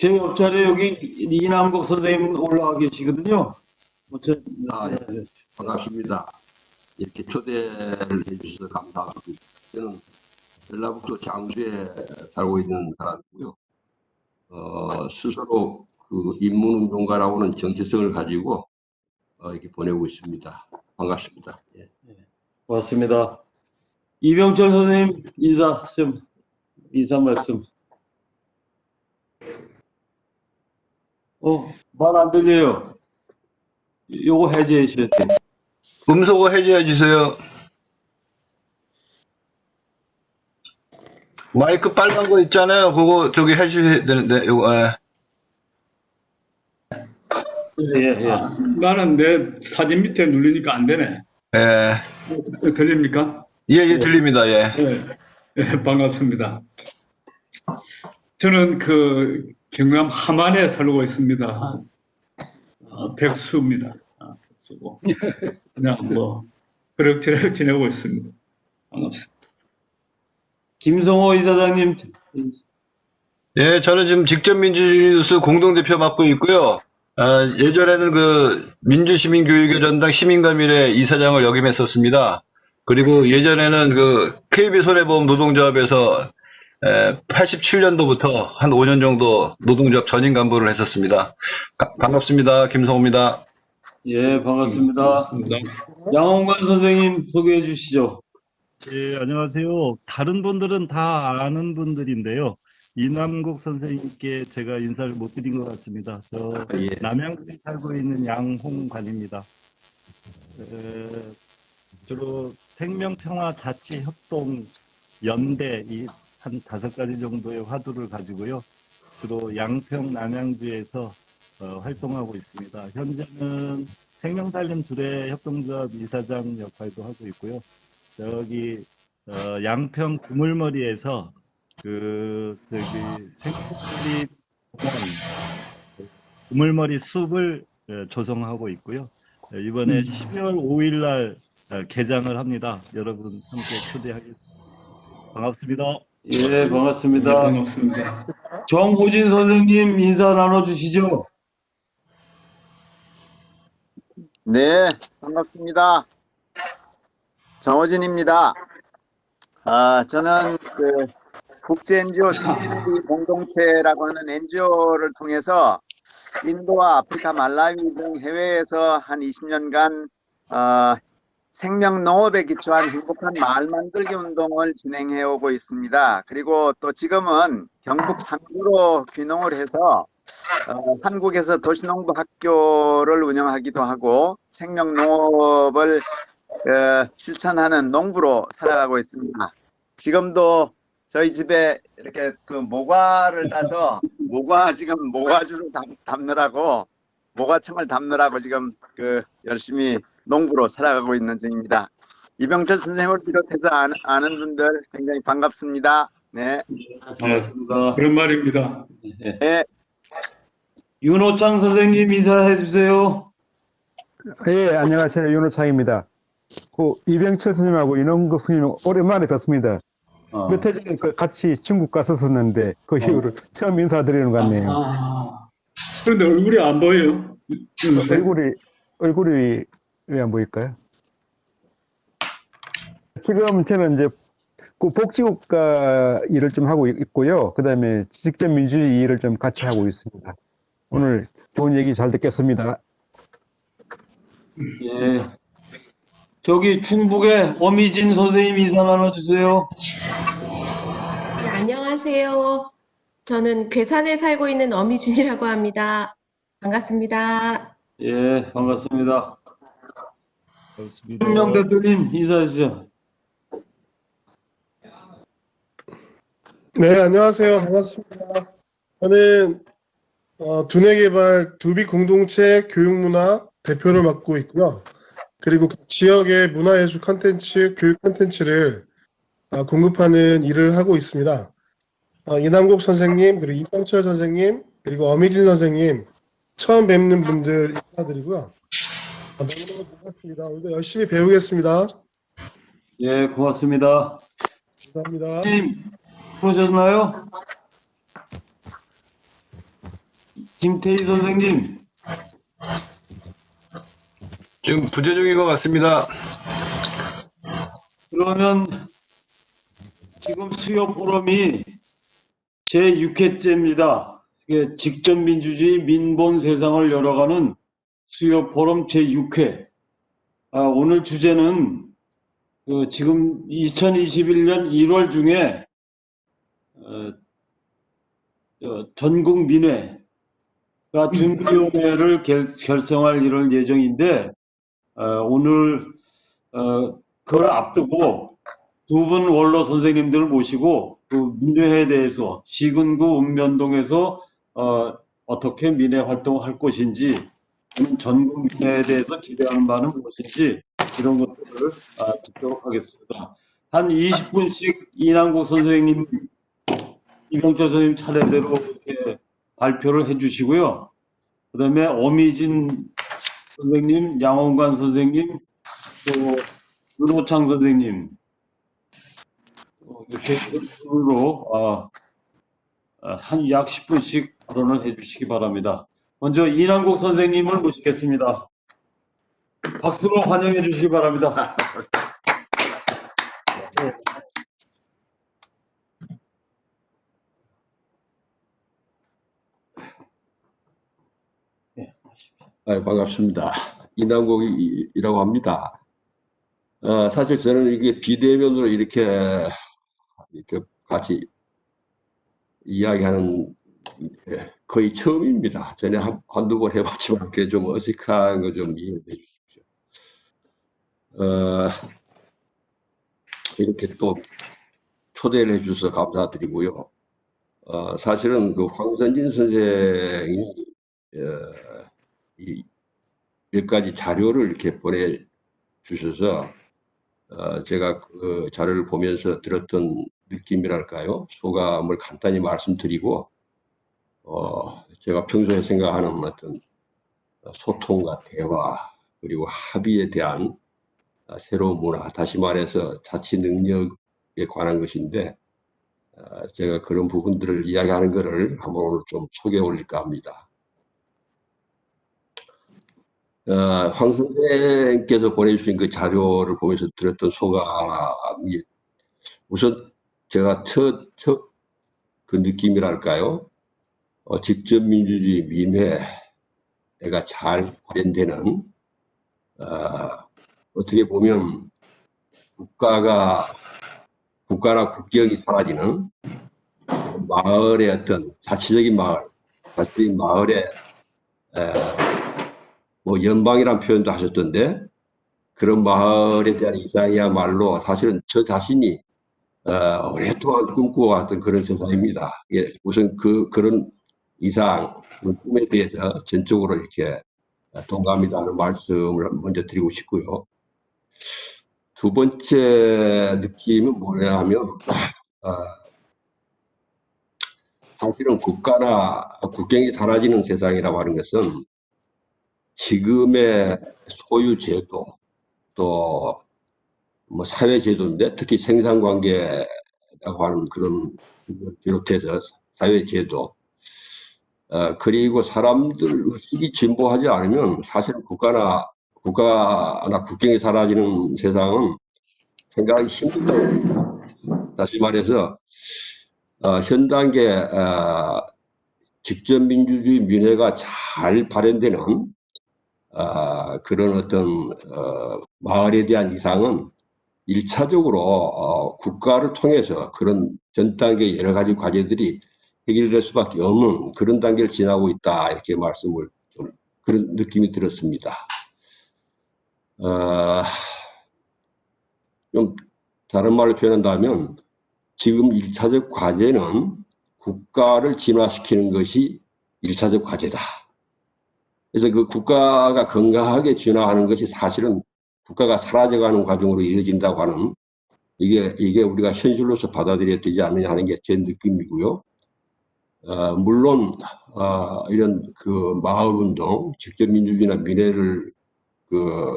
제 옆자리에 여기 이남국 선생님 올라와 계시거든요. 예. 반갑습니다. 이렇게 초대를 해주셔서 감사합니다. 저는 전라북도 장주에 살고 있는 사람이고요. 스스로 그 인문운동가라고는 정체성을 가지고 이렇게 보내고 있습니다. 반갑습니다. 예. 고맙습니다. 이병철 선생님 인사 말씀. 말 안 들려요. 요거 해제해 주셔야 돼요. 음소거 해제해 주세요. 마이크 빨간 거 있잖아요. 그거 저기 해주셔야 되는데, 요거, 예. 나는 내 사진 밑에 누르니까 안 되네. 들립니까? 예, 들립니다. 예. 예, 반갑습니다. 저는 그 경남 함안에 살고 있습니다. 백수입니다. 백수고. 그냥 뭐 그럭저럭 지내고 있습니다. 반갑습니다. 김성호 이사장님. 예, 저는 지금 직접민주뉴스 공동대표 맡고 있고요. 예전에는 그 민주시민교육의 전당 시민과밀회 이사장을 역임했었습니다. 그리고 예전에는 그 KB손해보험 노동조합에서 87년도부터 한 5년 정도 노동조합 전임 간부를 했었습니다. 반갑습니다. 김성호입니다. 예, 반갑습니다. 양홍관 선생님 소개해 주시죠. 예, 안녕하세요. 다른 분들은 다 아는 분들인데요. 이남국 선생님께 제가 인사를 못 드린 것 같습니다. 저 예. 남양주에 살고 있는 양홍관입니다. 주로 생명평화자치협동 연대 이 한 5가지 정도의 화두를 가지고요. 주로 양평 남양주에서 활동하고 있습니다. 현재는 생명살림 주례협동조합 이사장 역할도 하고 있고요. 저기 양평 그물머리에서 생태리 공원 그물머리 숲을 조성하고 있고요. 이번에 12월 5일 날 개장을 합니다. 여러분 함께 초대하겠습니다. 반갑습니다. 예, 반갑습니다. 반갑습니다. 정호진 선생님 인사 나눠주시죠. 네, 반갑습니다. 정호진입니다. 저는 그 국제 NGO 생태리 공동체라고 하는 NGO를 통해서 인도와 아프리카, 말라위 등 해외에서 한 20년간 생명 농업에 기초한 행복한 마을 만들기 운동을 진행해 오고 있습니다. 그리고 또 지금은 경북 상주로 귀농을 해서 한국에서 도시농부 학교를 운영하기도 하고 생명 농업을 실천하는 농부로 살아가고 있습니다. 지금도 저희 집에 이렇게 그 모과를 따서 모과주를 담느라고 모과청을 담느라고 지금 열심히 농부로 살아가고 있는 중입니다. 이병철 선생님을 비롯해서 아는 분들 굉장히 반갑습니다. 네. 반갑습니다. 그런 말입니다. 네. 윤호창 선생님 인사해 주세요. 예, 안녕하세요. 윤호창입니다. 이병철 선생님하고 이남국 선생님 오랜만에 뵙습니다. 몇 해 전에 같이 중국 갔었는데 그 이후로 처음 인사드리는 것 같네요. 그런데 얼굴이 안 보여요. 얼굴이 왜 안 보일까요? 지금 저는 이제 그 복지국가 일을 좀 하고 있고요. 그 다음에 직접 민주주의 일을 좀 같이 하고 있습니다. 오늘 좋은 얘기 잘 듣겠습니다. 예. 저기 충북의 어미진 선생님 인사 나눠주세요. 네, 안녕하세요. 저는 괴산에 살고 있는 어미준이라고 합니다. 반갑습니다. 예, 반갑습니다. 반갑습니다. 김명 대표님 인사해 주시죠. 네, 안녕하세요. 반갑습니다. 저는 두뇌개발 두비공동체 교육문화 대표를 맡고 있고요. 그리고 그 지역의 문화예술 콘텐츠, 교육 콘텐츠를 공급하는 일을 하고 있습니다. 이남국 선생님, 그리고 이병철 선생님, 그리고 어미진 선생님 처음 뵙는 분들 인사드리고요. 너무너무 반갑습니다. 오늘도 열심히 배우겠습니다. 예, 고맙습니다. 감사합니다. 선생님, 부르셨나요? 김태희 선생님, 지금 부재 중인 것 같습니다. 그러면 지금 수요 포럼이 제6회째입니다. 직접 민주주의 민본 세상을 열어가는 수요 포럼 제6회. 오늘 주제는 지금 2021년 1월 중에 전국 민회가 준비위원회를 결성할 이럴 예정인데 오늘 그걸 앞두고 두 분 원로 선생님들을 모시고 그 민회에 대해서 시군구 읍면동에서 어떻게 민회 활동을 할 것인지 전국 민회에 대해서 기대하는 바는 무엇인지 이런 것들을 듣도록 하겠습니다. 한 20분씩 이남국 선생님, 이병철 선생님 차례대로 이렇게 발표를 해주시고요. 그 다음에 어미진 선생님, 양원관 선생님, 또 윤호창 선생님 이렇게 순으로 한 약 10분씩 발언을 해주시기 바랍니다. 먼저 이남국 선생님을 모시겠습니다. 박수로 환영해 주시기 바랍니다. 반갑습니다. 이남국이라고 합니다. 사실 저는 이게 비대면으로 이렇게 같이 이야기하는 거의 처음입니다. 전에 한두 번 해봤지만 그게 좀 어색한 거 좀 이해해 주십시오. 이렇게 또 초대를 해주셔서 감사드리고요. 사실은 그 황선진 선생이 몇 가지 자료를 이렇게 보내주셔서 제가 그 자료를 보면서 들었던 느낌이랄까요? 소감을 간단히 말씀드리고 제가 평소에 생각하는 어떤 소통과 대화 그리고 합의에 대한 새로운 문화, 다시 말해서 자치 능력에 관한 것인데 제가 그런 부분들을 이야기하는 것을 한번 오늘 좀 소개해 올릴까 합니다. 황 선생께서 보내주신 그 자료를 보면서 들었던 소감이 우선 제가 첫 그 느낌이랄까요? 직접 민주주의 민회가 잘 발현되는 어떻게 보면 국가나 국경이 사라지는 마을의 어떤 자치적인 마을의 뭐 연방이란 표현도 하셨던데 그런 마을에 대한 이상이야말로 사실은 저 자신이 오랫동안 꿈꿔왔던 그런 세상입니다. 예, 우선 그런 이상, 그 꿈에 대해서 전적으로 이렇게 동감이라는 말씀을 먼저 드리고 싶고요. 두 번째 느낌은 뭐냐 하면 사실은 국가나 국경이 사라지는 세상이라고 하는 것은 지금의 소유제도 또 뭐 사회제도인데 특히 생산관계라고 하는 그런 비롯해서 사회제도 그리고 사람들 의식이 진보하지 않으면 사실 국가나 국경이 사라지는 세상은 생각하기 힘들다고. 다시 말해서 현 단계 직접 민주주의 민회가 잘 발현되는 그런 어떤 마을에 대한 이상은 1차적으로 국가를 통해서 그런 전 단계 여러 가지 과제들이 해결될 수밖에 없는 그런 단계를 지나고 있다 이렇게 말씀을 좀 그런 느낌이 들었습니다. 좀 다른 말로 표현한다면 지금 1차적 과제는 국가를 진화시키는 것이 1차적 과제다. 그래서 그 국가가 건강하게 진화하는 것이 사실은 국가가 사라져가는 과정으로 이어진다고 하는 이게 우리가 현실로서 받아들여야 되지 않느냐 하는 게 제 느낌이고요. 물론 이런 그 마을운동, 직접 민주주의나 민회를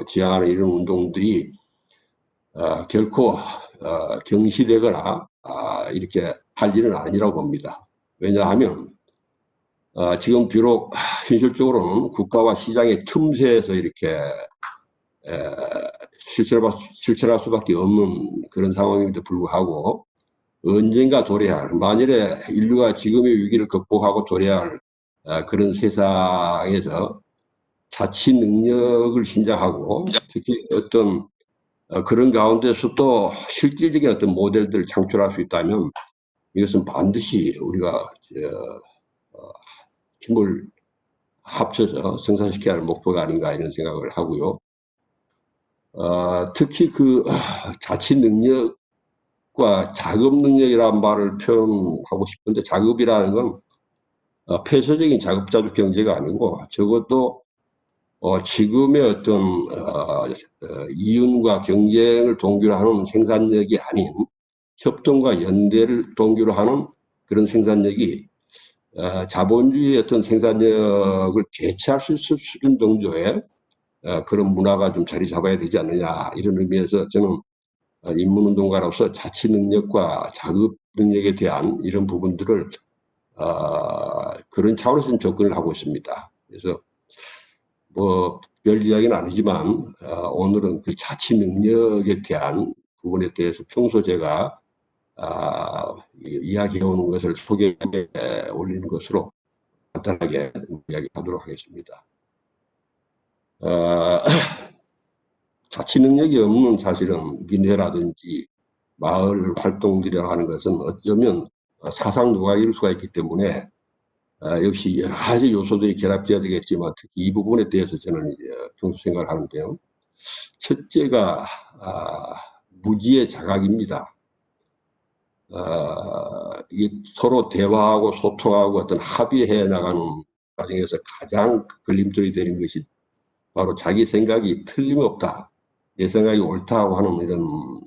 지향하는 이런 운동들이 결코 경시되거나 이렇게 할 일은 아니라고 봅니다. 왜냐하면 지금 비록 현실적으로는 국가와 시장의 틈새에서 이렇게 실천할 수밖에 없는 그런 상황임에도 불구하고 언젠가 도래할, 만일에 인류가 지금의 위기를 극복하고 도래할 그런 세상에서 자치 능력을 신장하고 특히 어떤 그런 가운데서 또 실질적인 어떤 모델들을 창출할 수 있다면 이것은 반드시 우리가 힘을 합쳐서 성사시켜야 할 목표가 아닌가 이런 생각을 하고요. 특히 그 자치 능력과 작업 능력이라는 말을 표현하고 싶은데 작업이라는 건 폐쇄적인 자급자족 경제가 아니고 적어도 지금의 어떤 이윤과 경쟁을 동기로 하는 생산력이 아닌 협동과 연대를 동기로 하는 그런 생산력이 자본주의의 어떤 생산력을 대체할 수 있을 수준 정도의 그런 문화가 좀 자리 잡아야 되지 않느냐 이런 의미에서 저는 인문운동가로서 자치 능력과 자급 능력에 대한 이런 부분들을 그런 차원에서 좀 접근을 하고 있습니다. 그래서 뭐 별 이야기는 아니지만 오늘은 그 자치 능력에 대한 부분에 대해서 평소 제가 이야기해 오는 것을 소개해 올리는 것으로 간단하게 이야기하도록 하겠습니다. 자치 능력이 없는 사실은 민회라든지 마을 활동들이라고 하는 것은 어쩌면 사상 누각일 수가 있기 때문에 역시 여러 가지 요소들이 결합되어야 되겠지만 특히 이 부분에 대해서 저는 평소 생각을 하는데요. 첫째가 무지의 자각입니다. 이 서로 대화하고 소통하고 어떤 합의해 나가는 과정에서 가장 걸림돌이 되는 것이 바로 자기 생각이 틀림없다, 내 생각이 옳다고 하는 이런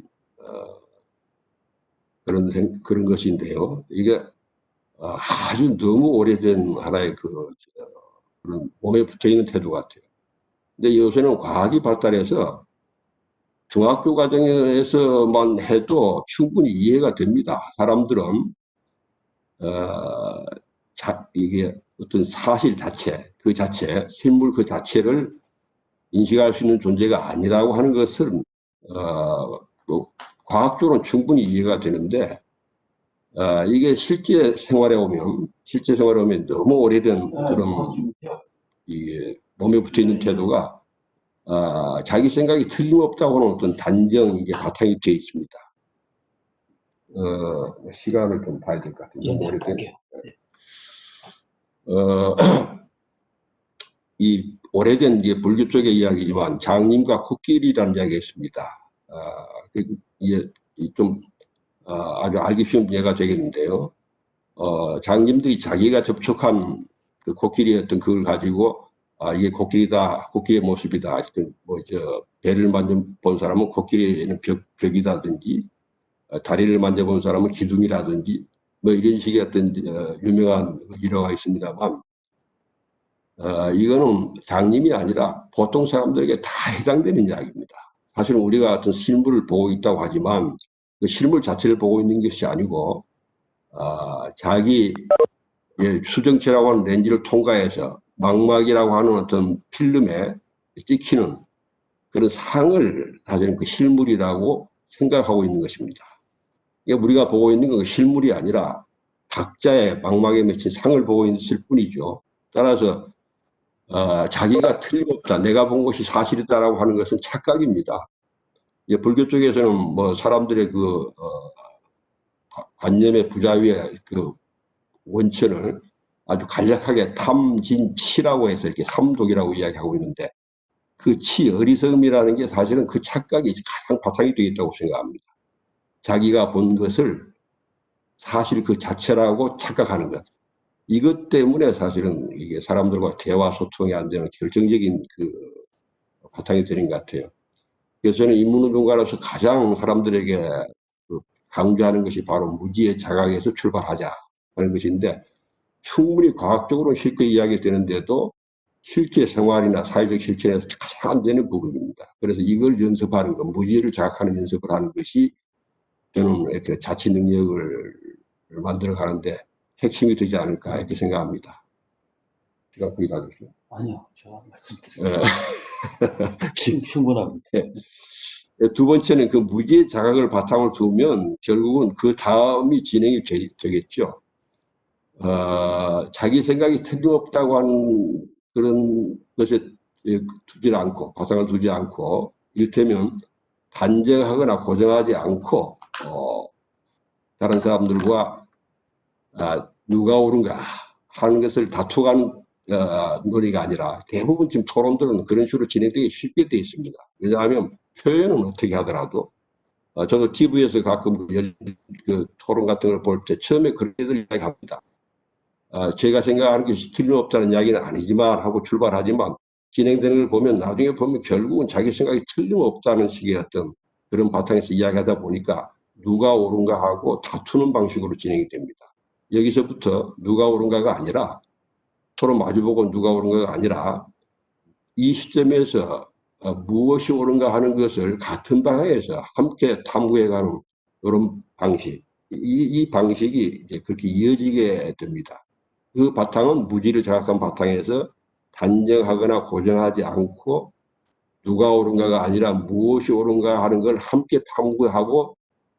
그런 것인데요. 이게 아주 너무 오래된 하나의 그런 몸에 붙어 있는 태도 같아요. 근데 요새는 과학이 발달해서 중학교 과정에서만 해도 충분히 이해가 됩니다. 사람들은 이게 어떤 사실 자체, 그 자체, 실물 그 자체를 인식할 수 있는 존재가 아니라고 하는 것은 과학적으로는 충분히 이해가 되는데 이게 실제 생활에 오면 너무 오래된 그런 이 몸에 붙어 있는 태도가 자기 생각이 틀림없다고 하는 어떤 단정 이게 바탕이 되어 있습니다. 시간을 좀 봐야 될 것 같아요. 너무 오래된. 이 오래된 이제 불교 쪽의 이야기지만 장님과 코끼리라는 이야기가 있습니다. 이게 좀 아주 알기 쉬운 예가 되겠는데요. 장님들이 자기가 접촉한 그 코끼리의 어떤 그걸 가지고 이게 코끼리다, 코끼리의 모습이다. 배를 만져본 사람은 코끼리는 벽이다든지 다리를 만져본 사람은 기둥이라든지 뭐 이런 식의 어떤 유명한 일화가 있습니다만 이거는 장님이 아니라 보통 사람들에게 다 해당되는 이야기입니다. 사실은 우리가 어떤 실물을 보고 있다고 하지만 그 실물 자체를 보고 있는 것이 아니고 자기 수정체라고 하는 렌즈를 통과해서 망막이라고 하는 어떤 필름에 찍히는 그런 상을 사실은 그 실물이라고 생각하고 있는 것입니다. 우리가 보고 있는 건 실물이 아니라 각자의 망막에 맺힌 상을 보고 있을 뿐이죠. 따라서 자기가 틀림없다, 내가 본 것이 사실이다라고 하는 것은 착각입니다. 불교 쪽에서는 뭐 사람들의 그 관념의 부자위의 그 원천을 아주 간략하게 탐진치라고 해서 이렇게 삼독이라고 이야기하고 있는데 그 어리석음이라는 게 사실은 그 착각이 가장 바탕이 되어 있다고 생각합니다. 자기가 본 것을 사실 그 자체라고 착각하는 것. 이것 때문에 사실은 이게 사람들과 대화 소통이 안 되는 결정적인 그 바탕이 되는 것 같아요. 그래서 저는 인문운동가로서 가장 사람들에게 강조하는 것이 바로 무지의 자각에서 출발하자 하는 것인데 충분히 과학적으로 쉽게 이야기되는데도 실제 생활이나 사회적 실천에서 가장 안 되는 부분입니다. 그래서 이걸 연습하는 것, 무지를 자각하는 연습을 하는 것이 저는 이렇게 자치 능력을 만들어 가는데 핵심이 되지 않을까 이렇게 생각합니다. 시간 거의 다 됐어요. 아니요, 제가 말씀드릴게요. 예. 충분합니다. 두 번째는 그 무지의 자각을 바탕을 두면 결국은 그 다음이 진행이 되겠죠. 자기 생각이 틀림없다고 하는 그런 것에 두지 않고, 바탕을 두지 않고, 이를테면 단정하거나 고정하지 않고, 다른 사람들과 누가 옳은가 하는 것을 다투가는 논의가 아니라 대부분 지금 토론들은 그런 식으로 진행되기 쉽게 되어 있습니다. 왜냐하면 표현은 어떻게 하더라도 저도 TV에서 가끔 그 토론 같은 걸 볼 때 처음에 그렇게들 이야기합니다. 제가 생각하는 것이 틀림없다는 이야기는 아니지만 하고 출발하지만 진행되는 걸 보면 나중에 보면 결국은 자기 생각이 틀림없다는 식의 어떤 그런 바탕에서 이야기하다 보니까 누가 옳은가 하고 다투는 방식으로 진행이 됩니다. 여기서부터 누가 옳은가가 아니라 서로 마주보고 누가 옳은가가 아니라 이 시점에서 무엇이 옳은가 하는 것을 같은 방향에서 함께 탐구해가는 이런 방식, 이 방식이 이제 그렇게 이어지게 됩니다. 그 바탕은 무지를 자각한 바탕에서 단정하거나 고정하지 않고 누가 옳은가가 아니라 무엇이 옳은가 하는 걸 함께 탐구하고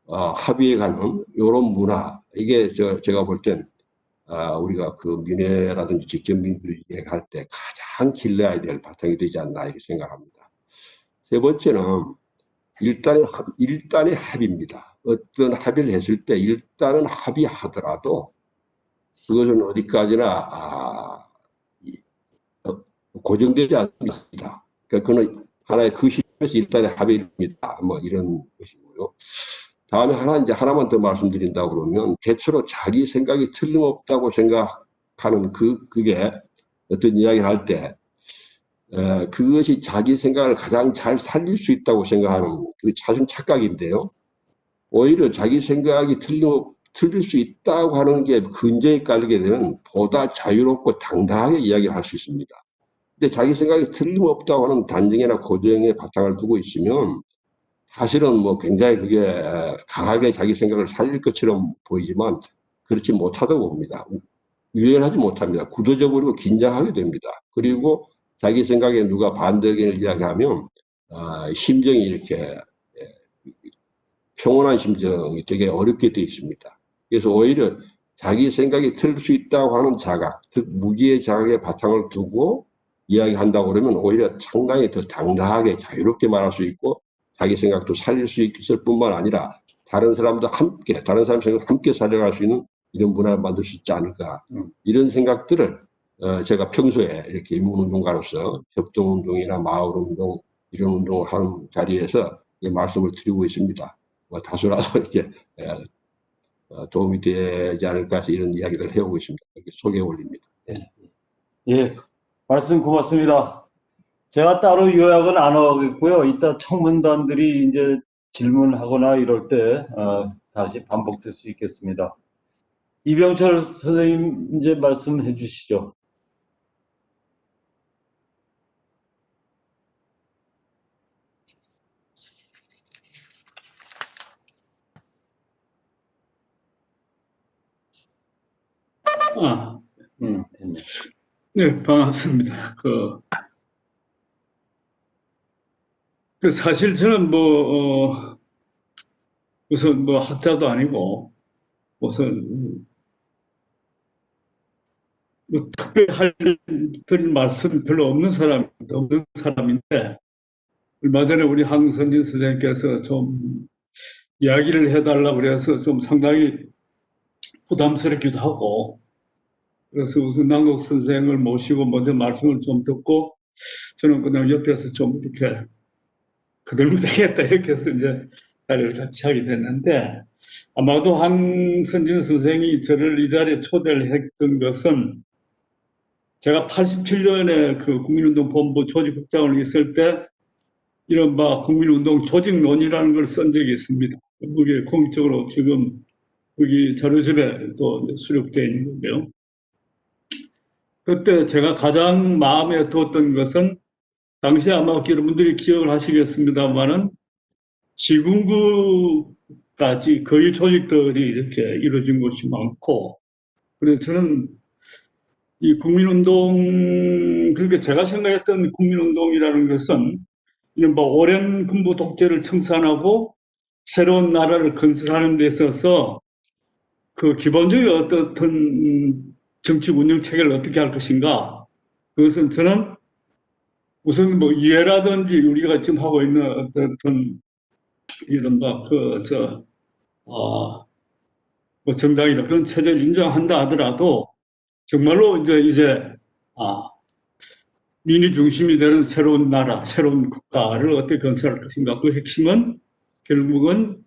합의해가는 이런 문화, 이게 제가 볼 땐 우리가 그 민회라든지 직전민주주의 얘기할 때 가장 길러야 될 바탕이 되지 않나 이렇게 생각합니다. 세 번째는 일단의 합의입니다. 어떤 합의를 했을 때 일단은 합의하더라도 그것은 어디까지나 고정되지 않습니다. 그러니까 그는 하나의 그 시점에서 일단의 합의입니다. 뭐 이런 것이고요. 다음에 하나만 더 말씀드린다 그러면 대체로 자기 생각이 틀림없다고 생각하는 그게 어떤 이야기를 할 때 그것이 자기 생각을 가장 잘 살릴 수 있다고 생각하는 그 자신 착각인데요. 오히려 자기 생각이 틀릴 수 있다고 하는 게 근저에 깔리게 되면 보다 자유롭고 당당하게 이야기를 할 수 있습니다. 근데 자기 생각이 틀림없다고 하는 단정이나 고정의 바탕을 두고 있으면 사실은 뭐 굉장히 그게 강하게 자기 생각을 살릴 것처럼 보이지만 그렇지 못하다고 봅니다. 유연하지 못합니다. 굳어져버리고 긴장하게 됩니다. 그리고 자기 생각에 누가 반대 의견을 이야기하면 심정이 이렇게 평온한 심정이 되게 어렵게 되어 있습니다. 그래서 오히려 자기 생각이 틀릴 수 있다고 하는 자각, 즉 무지의 자각의 바탕을 두고 이야기한다고 그러면 오히려 상당히 더 당당하게 자유롭게 말할 수 있고 자기 생각도 살릴 수 있을 뿐만 아니라 다른 사람도 함께, 다른 사람 생각 함께 살려갈 수 있는 이런 문화를 만들 수 있지 않을까. 이런 생각들을 제가 평소에 이렇게 인문운동가로서 협동운동이나 마을운동 이런 운동을 하는 자리에서 말씀을 드리고 있습니다. 뭐 다소라도 이렇게 도움이 되지 않을까 해서 이런 이야기를 해오고 있습니다. 이렇게 소개해 올립니다. 예, 말씀 고맙습니다. 제가 따로 요약은 안 하겠고요. 이따 청문단들이 이제 질문하거나 이럴 때 다시 반복될 수 있겠습니다. 이병철 선생님 이제 말씀해 주시죠. 됐네. 네, 반갑습니다. 사실 저는 우선 학자도 아니고, 우선, 특별히 드릴 말씀 별로 없는 사람인데, 얼마 전에 우리 황선진 선생님께서 좀 이야기를 해달라고 그래서 좀 상당히 부담스럽기도 하고, 그래서 우선 남국 선생을 모시고 먼저 말씀을 좀 듣고, 저는 그냥 옆에서 좀 이렇게 그들로 되겠다 이렇게 해서 이제 자리를 같이 하게 됐는데, 아마도 황선진 선생이 저를 이 자리에 초대를 했던 것은 제가 87년에 그 국민운동본부 조직국장을 있을 때 이른바 국민운동 조직론이라는 걸 쓴 적이 있습니다. 그게 공식적으로 지금 여기 자료집에 또 수록되어 있는 건데요. 그때 제가 가장 마음에 두었던 것은 당시 아마 여러분들이 기억을 하시겠습니다만은 지군구까지 거의 조직들이 이렇게 이루어진 곳이 많고, 그래서 저는 이 국민운동, 그렇게 제가 생각했던 국민운동이라는 것은 이른바 오랜 군부 독재를 청산하고 새로운 나라를 건설하는 데 있어서 그 기본적인 어떤 정치 운영 체계를 어떻게 할 것인가. 그것은 저는 우선 뭐 이해라든지 우리가 지금 하고 있는 어떤 이른바 뭐 정당이나 그런 체제를 인정한다 하더라도 정말로 이제 민이 중심이 되는 새로운 나라, 새로운 국가를 어떻게 건설할 것인가. 그 핵심은 결국은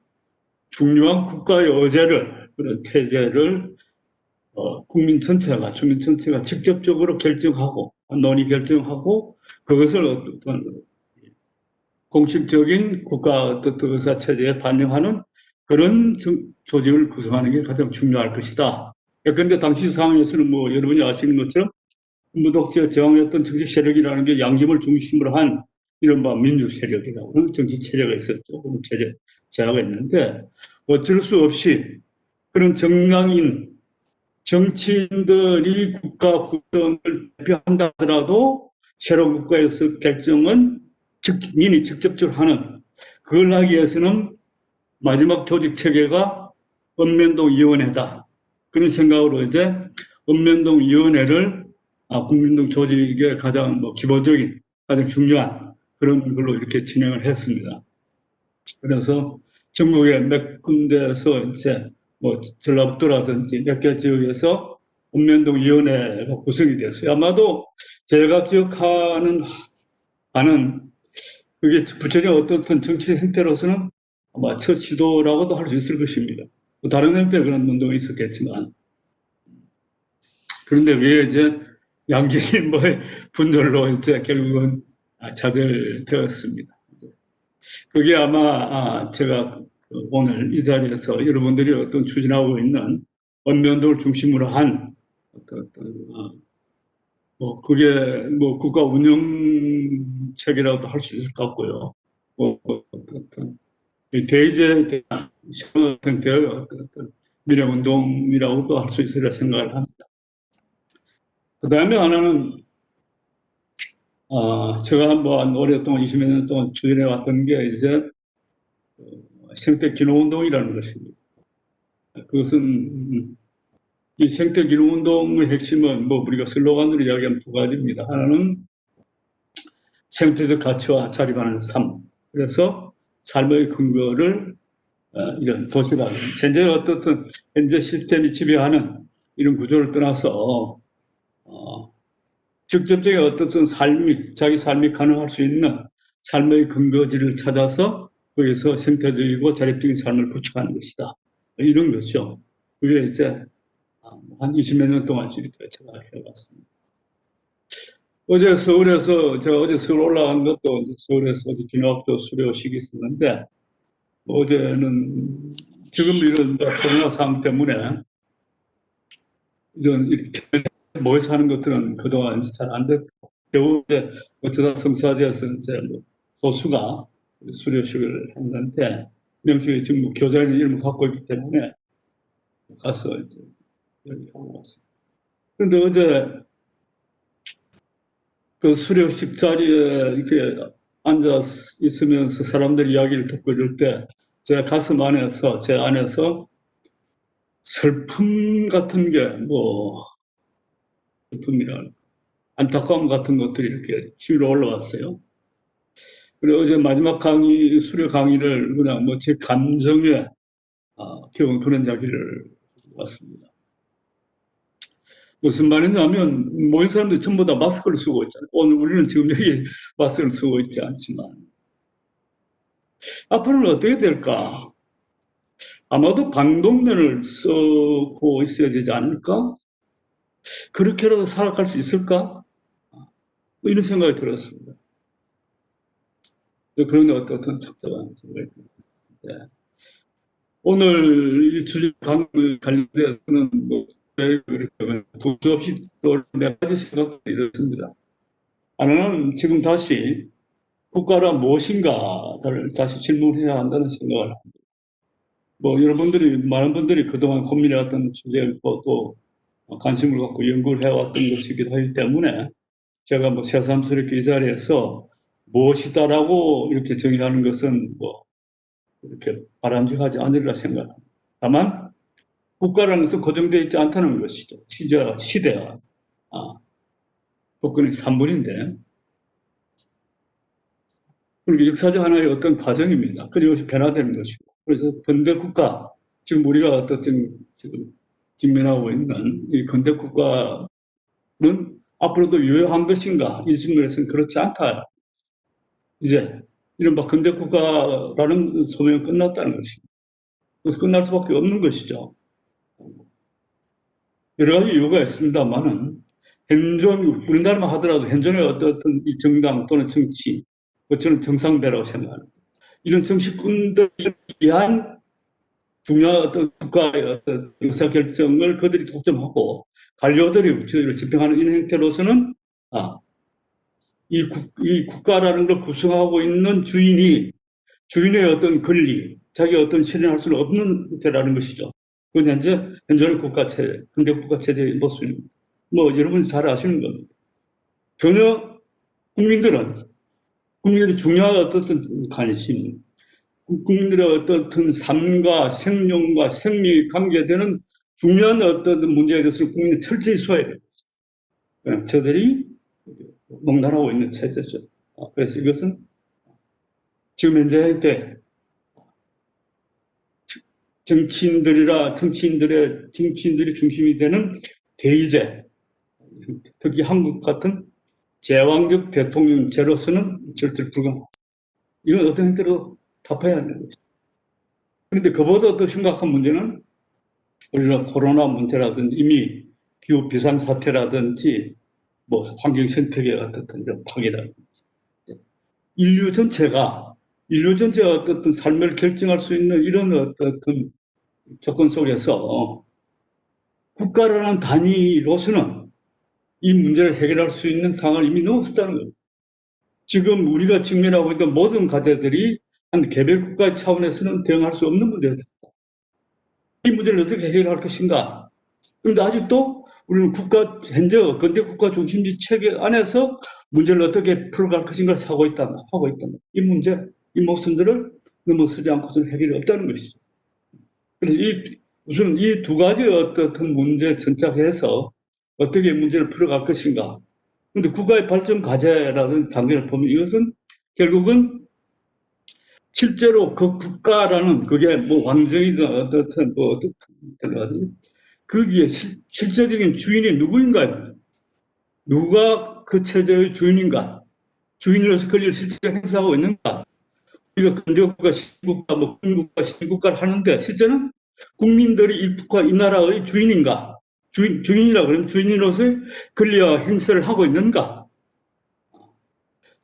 중요한 국가의 어제를, 그런 태제를 주민 전체가 직접적으로 결정하고, 논의 결정하고, 그것을 어떤 공식적인 국가 어떤 의사 체제에 반영하는 그런 조직을 구성하는 게 가장 중요할 것이다. 그런데 당시 상황에서는 뭐 여러분이 아시는 것처럼 군부독재에 저항했던 정치 세력이라는 게 양심을 중심으로 한 이른바 민주 세력이라고 하는 정치 체제가 있었죠. 제하가 있는데 어쩔 수 없이 그런 정당인 정치인들이 국가 구성을 대표한다 하더라도 새로운 국가에서 결정은 민이 직접적으로 하는, 그걸 하기 위해서는 마지막 조직 체계가 읍면동위원회다. 그런 생각으로 이제 읍면동위원회를 국민운동 조직의 가장 기본적인, 가장 중요한 그런 걸로 이렇게 진행을 했습니다. 그래서 전국의 몇 군데에서 이제 전라북도라든지 몇 개 지역에서 읍면동위원회가 구성이 됐어요. 아마도 제가 기억하는 바는 그게 부처님 어떤 정치 행태로서는 아마 첫 시도라고도 할 수 있을 것입니다. 다른 형태의 그런 운동이 있었겠지만. 그런데 왜 이제 양기님의 분열로 이제 결국은 좌절되었습니다. 그게 아마 제가 오늘 이 자리에서 여러분들이 어떤 추진하고 있는 읍면동을 중심으로 한 그게 국가 운영 체계라고도 할 수 있을 것 같고요. 대의제에 대한 형태의 어떤 민영운동이라고도 할 수 있으리라 생각을 합니다. 그 다음에 하나는 제가 한번 오랫동안 20여 년 동안 추진해 왔던 게 이제 생태 기농운동이라는 것입니다. 그것은 이 생태 기농운동의 핵심은 우리가 슬로건으로 이야기하면 두 가지입니다. 하나는 생태적 가치와 자립하는 삶. 그래서 삶의 근거를 이런 도시라는 현재 시스템이 지배하는 이런 구조를 떠나서 직접적인 어떤 자기 삶이 가능할 수 있는 삶의 근거지를 찾아서 거기서 생태적이고 자립적인 삶을 구축하는 것이다. 이런 거죠. 그게 이제 한 20몇 년 동안 이렇게 제가 해왔습니다. 어제 제가 어제 서울 올라간 것도 이제 서울에서 기능학교 수료식이 있었는데, 어제는 지금 이런 코로나 상황 때문에 이런 이렇게 모여서 하는 것들은 그동안 잘 안 됐고, 겨우 이제 어쩌다 성사되어서 이제 소수가 수료식을 했는데, 명식이 지금 교장님 이름을 갖고 있기 때문에 가서 이제 여기하고 왔습니다. 그런데 어제 그 수료식 자리에 이렇게 앉아 있으면서 사람들 이야기를 듣고 이럴 때 제 가슴 안에서, 제 안에서 슬픔 같은 게 슬픔이랄까, 안타까움 같은 것들이 이렇게 치밀어 올라왔어요. 그리고 어제 마지막 수료 강의를 그냥 제 감정에 겨운 그런 이야기를 왔습니다. 무슨 말이냐면 모인 사람들이 전부 다 마스크를 쓰고 있잖아요. 오늘 우리는 지금 여기 마스크를 쓰고 있지 않지만 앞으로는 어떻게 될까? 아마도 방독면을 쓰고 있어야 되지 않을까? 그렇게라도 살아갈 수 있을까? 이런 생각이 들었습니다. 그런 어떤 착잡한 생각이 듭니다. 오늘 이 주제 강의 관련돼서는 두 없이 또 몇 가지 생각들이 이렇습니다. 하나는 지금 다시 국가란 무엇인가를 다시 질문해야 한다는 생각을 합니다. 많은 분들이 그동안 고민해왔던 주제고 또 관심을 갖고 연구를 해왔던 것이기도 하기 때문에 제가 뭐 새삼스럽게 이 자리에서 무엇이다라고 이렇게 정의하는 것은 뭐 이렇게 바람직하지 않으리라 생각합니다. 다만 국가라는 것은 고정되어 있지 않다는 것이죠. 시대와 조건의 산물인데, 그리고 역사적 하나의 어떤 과정입니다. 그리고 변화되는 것이고, 그래서 근대 국가, 지금 우리가 어떤 지금 직면하고 있는 이 근대 국가는 앞으로도 유효한 것인가? 이 측면에서는 그렇지 않다. 이제 이른바 근대 국가라는 소명은 끝났다는 것입니다. 그래서 끝날 수밖에 없는 것이죠. 여러 가지 이유가 있습니다만은 현존, 우리나라만 하더라도 현존의 어떤 이 정당 또는 정치, 저는 정상배라고 생각합니다. 이런 정치꾼들에 의한 중요한 어떤 국가의 어떤 의사결정을 그들이 독점하고 관료들이 구체적으로 집행하는 이런 형태로서는 이 국가라는 걸 구성하고 있는 주인의 어떤 권리, 자기 어떤 실현할 수는 없는 형태라는 것이죠. 그건 현존의 국가체제, 근대 국가체제의 모습입니다. 뭐 여러분이 잘 아시는 겁니다. 전혀 국민들이 중요한 어떤 관심, 국민들의 어떤 삶과 생명과 생명이 관계되는 중요한 어떤 문제에 대해서 국민이 철저히 소화해야 됩니다. 저들이 농단하고 있는 체제죠. 그래서 이것은 지금 현재 때 정치인들이 중심이 되는 대의제, 특히 한국 같은 제왕적 대통령제로서는 절대로 불가능합니다. 이건 어떤 형태로 타파해야 하는 것이죠. 그런데 그보다 더 심각한 문제는 우리가 코로나 문제라든지 이미 기후 비상사태라든지 뭐 환경 생태계 같은 이런 파괴라든지 인류 전체가 어떤 삶을 결정할 수 있는 이런 어떤 조건 속에서 국가라는 단위로서는 이 문제를 해결할 수 있는 상황을 이미 넘었다는 겁니다. 지금 우리가 직면하고 있는 모든 과제들이 한 개별 국가 차원에서는 대응할 수 없는 문제가 됐다. 이 문제를 어떻게 해결할 것인가? 그런데 아직도 우리는 현재 근대 국가 중심지 체계 안에서 문제를 어떻게 풀어갈 것인가를 하고 있다. 이 문제, 이 모순들을 넘어서지 않고서는 해결이 없다는 것이죠. 그래서 우선 이 두 가지 어떤 문제에 전착해서 어떻게 문제를 풀어갈 것인가. 그런데 국가의 발전 과제라는 단계를 보면 이것은 결국은 실제로 그 국가라는 그게 뭐 왕정이든 어떻든 거기에 실제적인 주인이 누구인가? 누가 그 체제의 주인인가? 주인으로서 권리를 실제 행사하고 있는가? 우리가 근대국가, 신국가, 뭐 군국가, 신국가를 하는데 실제는 국민들이 이 국가, 이 나라의 주인인가? 주인이라 그러면 주인으로서의 권리와 행사를 하고 있는가?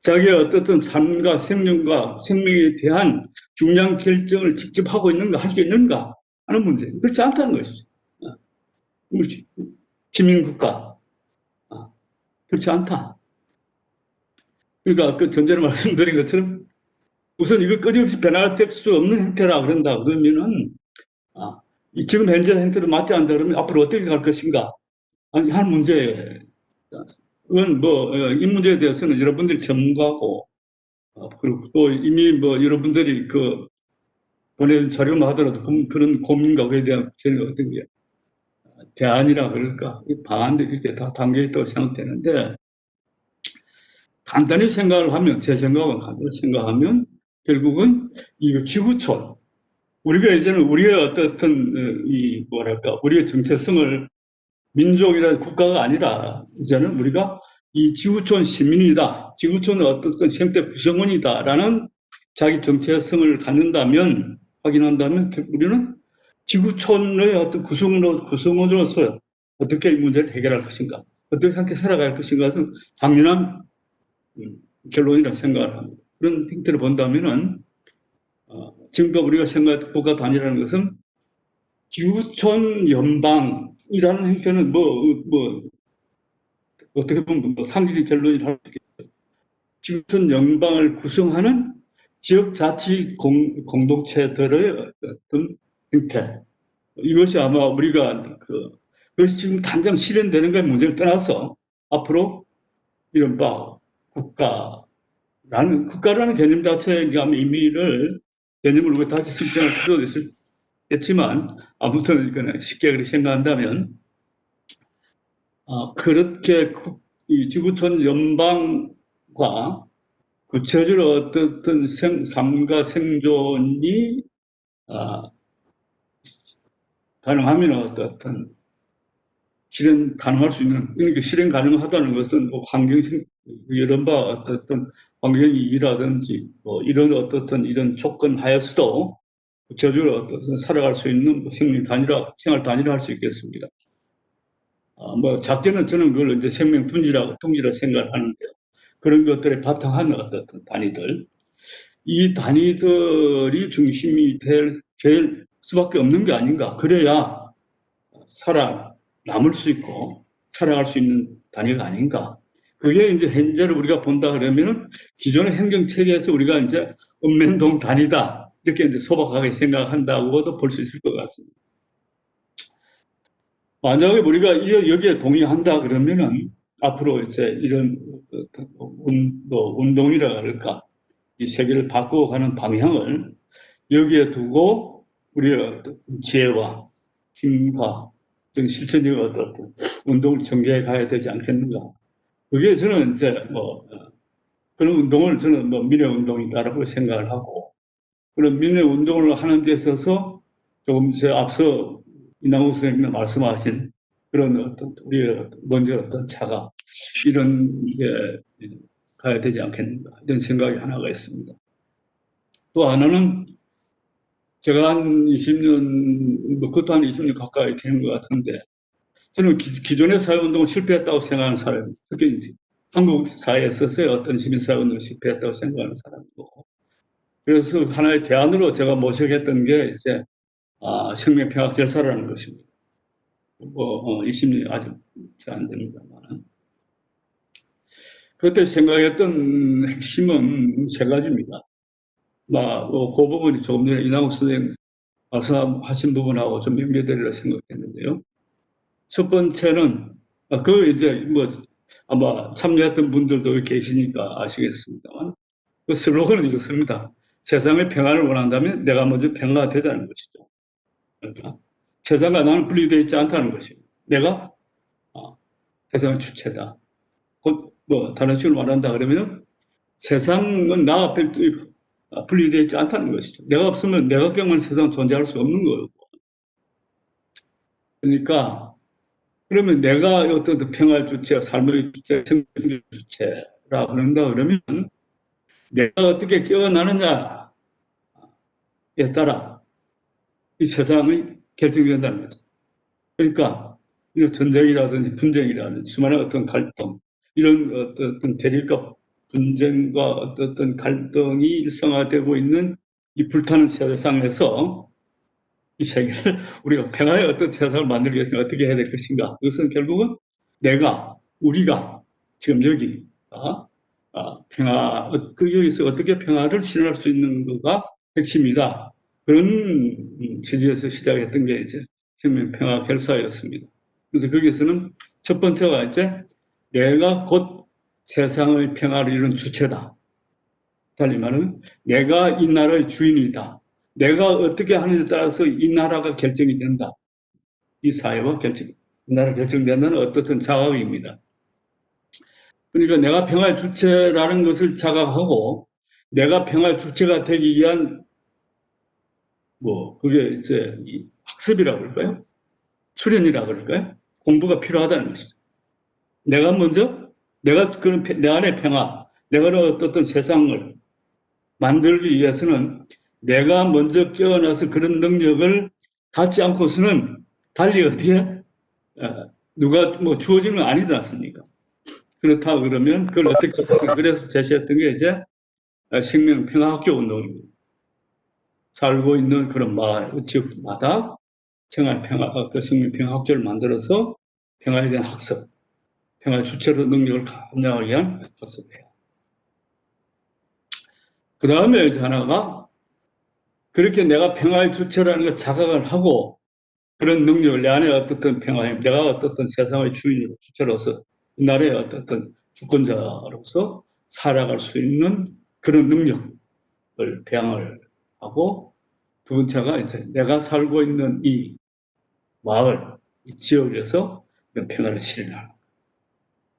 자기의 어떤 삶과 생명과 생명에 대한 중요한 결정을 직접 하고 있는가, 할 수 있는가 하는 문제. 그렇지 않다는 것이죠. 시민국가. 그렇지 않다. 그러니까 그 전전에 말씀드린 것처럼 우선 이거 끊임없이 변화될 수 없는 형태라 그런다 그러면은 지금 현재 형태도 맞지 않다 그러면 앞으로 어떻게 갈 것인가 한 문제. 그건 뭐 이 문제에 대해서는 여러분들이 전문가고 그리고 또 이미 뭐 여러분들이 그 보내준 자료만 하더라도 그런 고민과 그에 대한 어떤 게 대안이라 그럴까 이 방안들이 이렇게 다 담겨 있다고 생각되는데 간단히 생각을 하면 제 생각은 간단히 생각하면 결국은 이 지구촌 우리가 이제는 우리의 어떤 이 뭐랄까 우리의 정체성을 민족이나 국가가 아니라 이제는 우리가 이 지구촌 시민이다. 지구촌의 어떤 생태 구성원이다라는 자기 정체성을 갖는다면 확인한다면 우리는 지구촌의 어떤 구성원으로서 어떻게 이 문제를 해결할 것인가, 어떻게 함께 살아갈 것인가는 당연한 결론이라 생각을 합니다. 그런 형태를 본다면은 지금까지 우리가 생각했던 국가 단위라는 것은 지구촌 연방이라는 형태는 어떻게 보면 상기적 결론이라 할 수 있겠죠. 지구촌 연방을 구성하는 지역자치 공동체들의 어떤 형태. 이것이 아마 우리가 그것이 지금 당장 실현되는 걸 문제를 떠나서 앞으로 이른바 국가라는 개념 자체의 개념을 우리가 다시 설정할 필요도 있겠지만, 아무튼 이거는 쉽게 그렇게 생각한다면, 그렇게 이 지구촌 연방과 구체적으로 어떤 삶과 생존이 가능하면 어떤 실현 가능할 수 있는, 그러니까 실현 가능하다는 것은 뭐 이른바 어떤 환경이라든지 뭐 이런 이런 조건 하에서도 구체적으로 살아갈 수 있는 생활 단위로 할 수 있겠습니다. 뭐 작게는 저는 그걸 이제 생명 둥지라고 생각을 하는데요. 그런 것들에 바탕한 어떤 단위들, 이 단위들이 중심이 될 수밖에 없는 게 아닌가. 그래야 남을 수 있고 살아갈 수 있는 단위가 아닌가. 그게 이제 현재를 우리가 본다 그러면은 기존의 행정 체계에서 우리가 이제 읍면동 단위다 이렇게 이제 소박하게 생각한다고도 볼 수 있을 것 같습니다. 만약에 우리가 여기에 동의한다 그러면은 앞으로 이제 이런 운동이라 그럴까, 이 세계를 바꿔가는 방향을 여기에 두고 우리의 지혜와 힘과 실천적인 어떤 운동을 전개해 가야 되지 않겠는가. 그게 저는 이제 그런 운동을 저는 민의 운동이다라고 생각을 하고, 그런 민의 운동을 하는 데 있어서 조금 앞서 이남국 선생님이 말씀하신 그런 우리의 먼저 차가 이런 게 가야 되지 않겠는가, 이런 생각이 하나가 있습니다. 또 하나는 제가 한 20년, 그것도 한 20년 가까이 되는 것 같은데, 저는 기존의 사회운동은 실패했다고 생각하는 사람입니다. 특히 한국 사회에 있어서의 어떤 시민사회운동이 실패했다고 생각하는 사람이고, 그래서 하나의 대안으로 제가 모색했던 게 이제 생명평화 결사라는 것입니다. 20년이 아직 잘 안 됩니다만, 그때 생각했던 핵심은 세 가지입니다. 그 부분이 조금 전에 이남국 선생님 말씀하신 부분하고 좀 연계되리라 생각했는데요. 첫 번째는 이제 아마 참여했던 분들도 계시니까 아시겠습니다만, 그 슬로건은 이렇습니다. 세상의 평화를 원한다면 내가 먼저 평화가 되자는 것이죠. 그러니까 세상과 나는 분리되어 있지 않다는 것입니다. 내가 세상의 주체다. 곧 다른 식으로 말한다 그러면 세상은 나 앞에 분리되어 있지 않다는 것이죠. 내가 없으면 내가 경험하는 세상은 존재할 수 없는 거고. 그러니까 그러면 내가 어떤 평화의 주체, 삶의 주체, 생명의 주체라고 그런다 그러면 내가 어떻게 깨어나느냐에 따라 이 세상이 결정된다는 거죠. 그러니까 이런 전쟁이라든지 분쟁이라든지 수많은 어떤 갈등, 이런 어떤 대립과 분쟁과 어떤 갈등이 일상화되고 있는 이 불타는 세상에서 이 세계를 우리가 평화의 어떤 세상을 만들기 위해서는 어떻게 해야 될 것인가. 그것은 결국은 우리가 지금 여기 여기서 어떻게 평화를 실현할 수 있는 거가 핵심이다. 그런 취지에서 시작했던 게 이제 생명평화 결사였습니다. 그래서 거기에서는 첫 번째가 이제 내가 곧 세상의 평화를 이루는 주체다. 달리 말하면 내가 이 나라의 주인이다. 내가 어떻게 하느냐에 따라서 이 나라가 결정이 된다. 이 사회와 이 나라가 결정된다는 어떤 자각입니다. 그러니까 내가 평화의 주체라는 것을 자각하고 내가 평화의 주체가 되기 위한 그게 이제 학습이라고 그럴까요? 수련이라고 그럴까요? 공부가 필요하다는 것이죠. 내가 그런 내 안의 평화, 내가 어떤 세상을 만들기 위해서는 내가 먼저 깨어나서 그런 능력을 갖지 않고서는 달리 어디에 누가 주어지는 건 아니지 않습니까? 그렇다 그러면 그걸 어떻게 그래서 제시했던 게 이제 생명평화학교 운동입니다. 살고 있는 그런 마을, 지역마다 생명평화학교를 만들어서 평화에 대한 학습, 평화의 주체로 능력을 감량하기 위한 학습이에요. 그 다음에 이제 하나가 그렇게 내가 평화의 주체라는 걸 자각을 하고 그런 능력을 내 안에 어떻든 평화에 내가 어떻든 세상의 주인으로 주체로서 이 나라의 어떻든 주권자로서 살아갈 수 있는 그런 능력을 배양을 하고 두 번째가 이제 내가 살고 있는 이 마을, 이 지역에서 평화를 실현하는.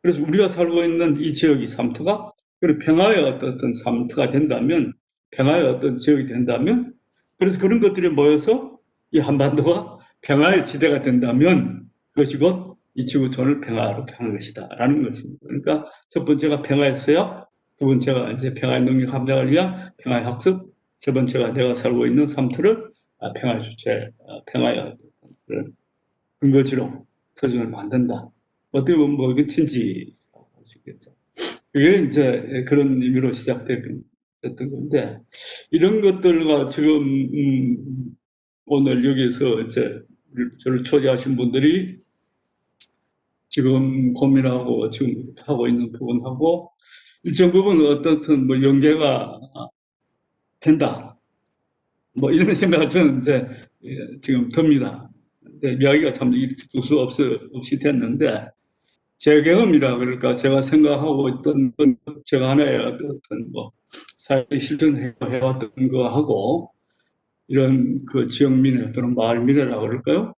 그래서 우리가 살고 있는 이 지역이 삼터가 그런 평화의 어떤 삼터가 된다면, 평화의 어떤 지역이 된다면, 그래서 그런 것들이 모여서 이 한반도가 평화의 지대가 된다면 그것이 곧 이 지구촌을 평화롭게 하는 것이다라는 것입니다. 그러니까 첫 번째가 평화의 서약, 두 번째가 이제 평화의 능력 함장을 위한 평화의 학습, 세 번째가 내가 살고 있는 삼터를 평화의 주체, 평화의 그런 근거지로 서준을 만든다. 어떻게 보면 뭐 이게 친지라고 할 수 있겠죠. 그게 이제 그런 의미로 시작됐던 건데, 이런 것들과 지금 오늘 여기서 이제 저를 초대하신 분들이 지금 고민하고 지금 하고 있는 부분하고 일정 부분 어떻든 뭐 연계가 된다. 뭐 이런 생각을 저는 이제 지금 듭니다. 이야기가 참 두수 없이 됐는데, 제 경험이라 그럴까, 제가 생각하고 있던 건 제가 하나의 어떤 뭐 사회 실천해왔던 거하고 이런 그 지역 미래 또는 마을 미래라고 그럴까요?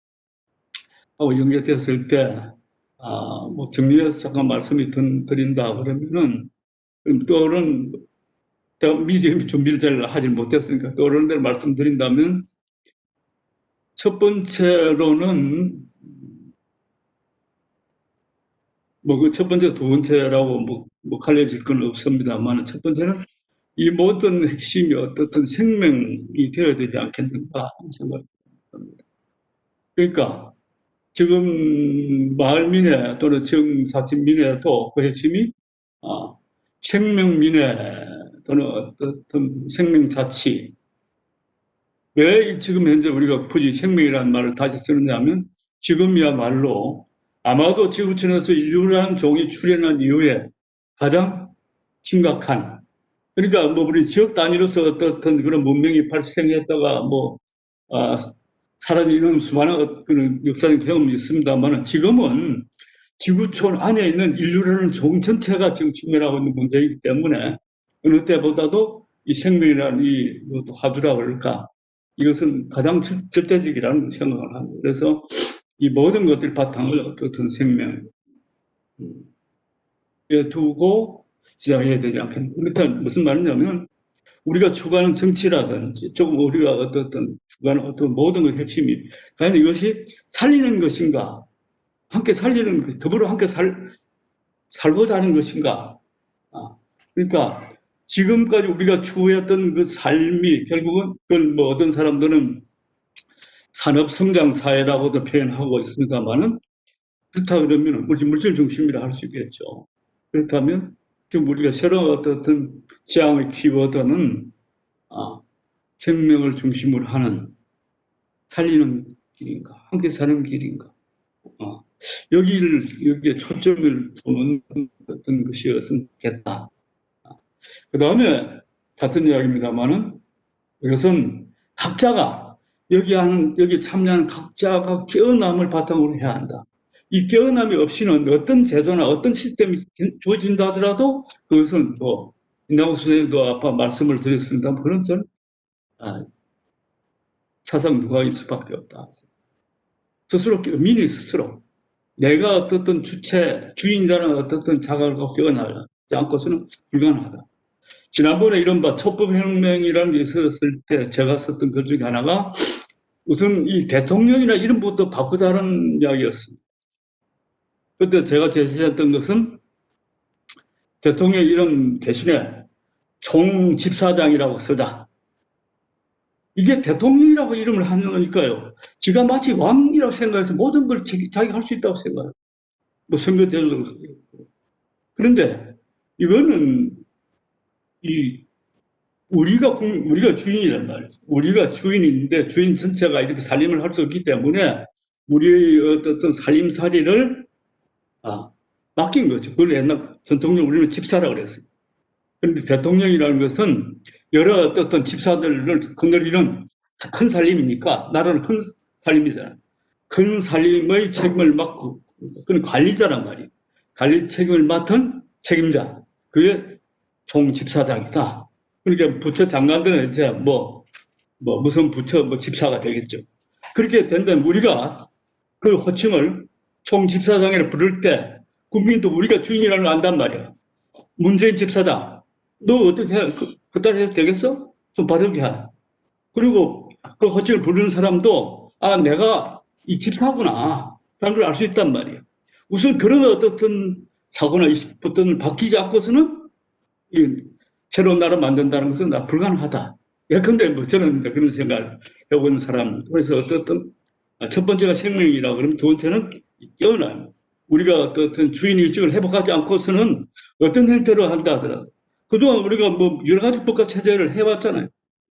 하고 연계됐을 때, 뭐 정리해서 잠깐 말씀을 드린다 그러면은 떠오른, 제가 미리 준비를 잘 하지 못했으니까 떠오르는 대로 말씀드린다면, 첫 번째로는 뭐 그 첫 번째, 두 번째라고 뭐 갈려질 건 없습니다만, 첫 번째는 이 모든 핵심이 어떻든 생명이 되어야 되지 않겠는가 하는 생각이 듭니다. 그러니까 지금 마을 민해 또는 지역자치 민해도 그 핵심이 생명 민해 또는 어떤 생명 자치. 왜 지금 현재 우리가 굳이 생명이라는 말을 다시 쓰느냐면, 지금이야말로 아마도 지구촌에서 인류라는 종이 출현한 이후에 가장 심각한, 그러니까 뭐 우리 지역 단위로서 어떤 그런 문명이 발생했다가 뭐 사라지는 수많은 그런 역사적 경험이 있습니다만, 지금은 지구촌 안에 있는 인류라는 종 전체가 지금 직면하고 있는 문제이기 때문에 어느 때보다도 이 생명이라는 이 화두라 그럴까, 이것은 가장 절대적이라는 생각을 합니다. 그래서 이 모든 것들 바탕을 어떤 생명에 두고 시작해야 되지 않겠나. 그렇다면 무슨 말이냐면, 우리가 추구하는 정치라든지 조금 우리가 어떤 추구하는 어떤 모든 것 핵심이 과연 이것이 살리는 것인가, 함께 살리는, 더불어 함께 살고자 하는 것인가. 그러니까 지금까지 우리가 추구했던 그 삶이 결국은 그건 뭐 어떤 사람들은 산업성장 사회라고도 표현하고 있습니다만은, 그렇다 그러면 물질 중심이라 할 수 있겠죠. 그렇다면 지금 우리가 새로운 어떤 지향의 키워드는 생명을 중심으로 하는 살리는 길인가, 함께 사는 길인가. 여기에 초점을 두는 어떤 것이었으면 좋겠다. 그 다음에 같은 이야기입니다만은, 이것은 각자가 여기 참여하는 각자가 깨어남을 바탕으로 해야 한다. 이 깨어남이 없이는 어떤 제도나 어떤 시스템이 주어진다 하더라도 그것은 뭐 인나고 선생님도 아까 말씀을 드렸습니다. 그런 전 사상 누각일 수밖에 없다. 스스로 민이 스스로 내가 어떤 주인이라는 어떤 자각을 깨어나지 않고서는 불가능하다. 지난번에 이른바 촛불혁명이라는 게 있었을 때 제가 썼던 것 중에 하나가 우선 이 대통령이나 이름부터 바꾸자는 이야기였습니다. 그때 제가 제시했던 것은 대통령 이름 대신에 총집사장이라고 쓰자. 이게 대통령이라고 이름을 하는 거니까요. 지가 마치 왕이라고 생각해서 모든 걸 자기가 할 수 있다고 생각해요. 뭐 선거제도. 그런데 이거는 우리가 주인이란 말이죠. 우리가 주인인데 주인 전체가 이렇게 살림을 할 수 없기 때문에 우리의 어떤 살림살이를 맡긴 거죠. 그걸 옛날 전통적으로 우리는 집사라고 그랬어요. 그런데 대통령이라는 것은 여러 어떤 집사들을 거느리는 큰 살림이니까, 나라는 큰 살림이잖아요. 큰 살림의 책임을 맡고, 그건 관리자란 말이에요. 관리 책임을 맡은 책임자. 그게 총집사장이다. 그러니까 부처 장관들은 이제 무슨 부처 집사가 되겠죠. 그렇게 된다면 우리가 그 호칭을 총집사장이라 부를 때 국민도 우리가 주인이라는 걸 안단 말이야. 문재인 집사장, 너 어떻게 해? 그따위 해도 되겠어? 좀 바르게 해. 그리고 그 호칭을 부르는 사람도 내가 이 집사구나 라는 걸 알 수 있단 말이에요. 우선 그런 어떤 사고나 어떤 바뀌지 않고서는 이 새로운 나라 만든다는 것은 불가능하다. 예컨대 저는 그런 생각을 하고 있는 사람. 그래서 어떤 첫 번째가 생명이라고 그러면 두 번째는 깨어나요. 우리가 어떤 주인의식을 회복하지 않고서는 어떤 형태로 한다 하더라도 그동안 우리가 여러 가지 국가 체제를 해왔잖아요.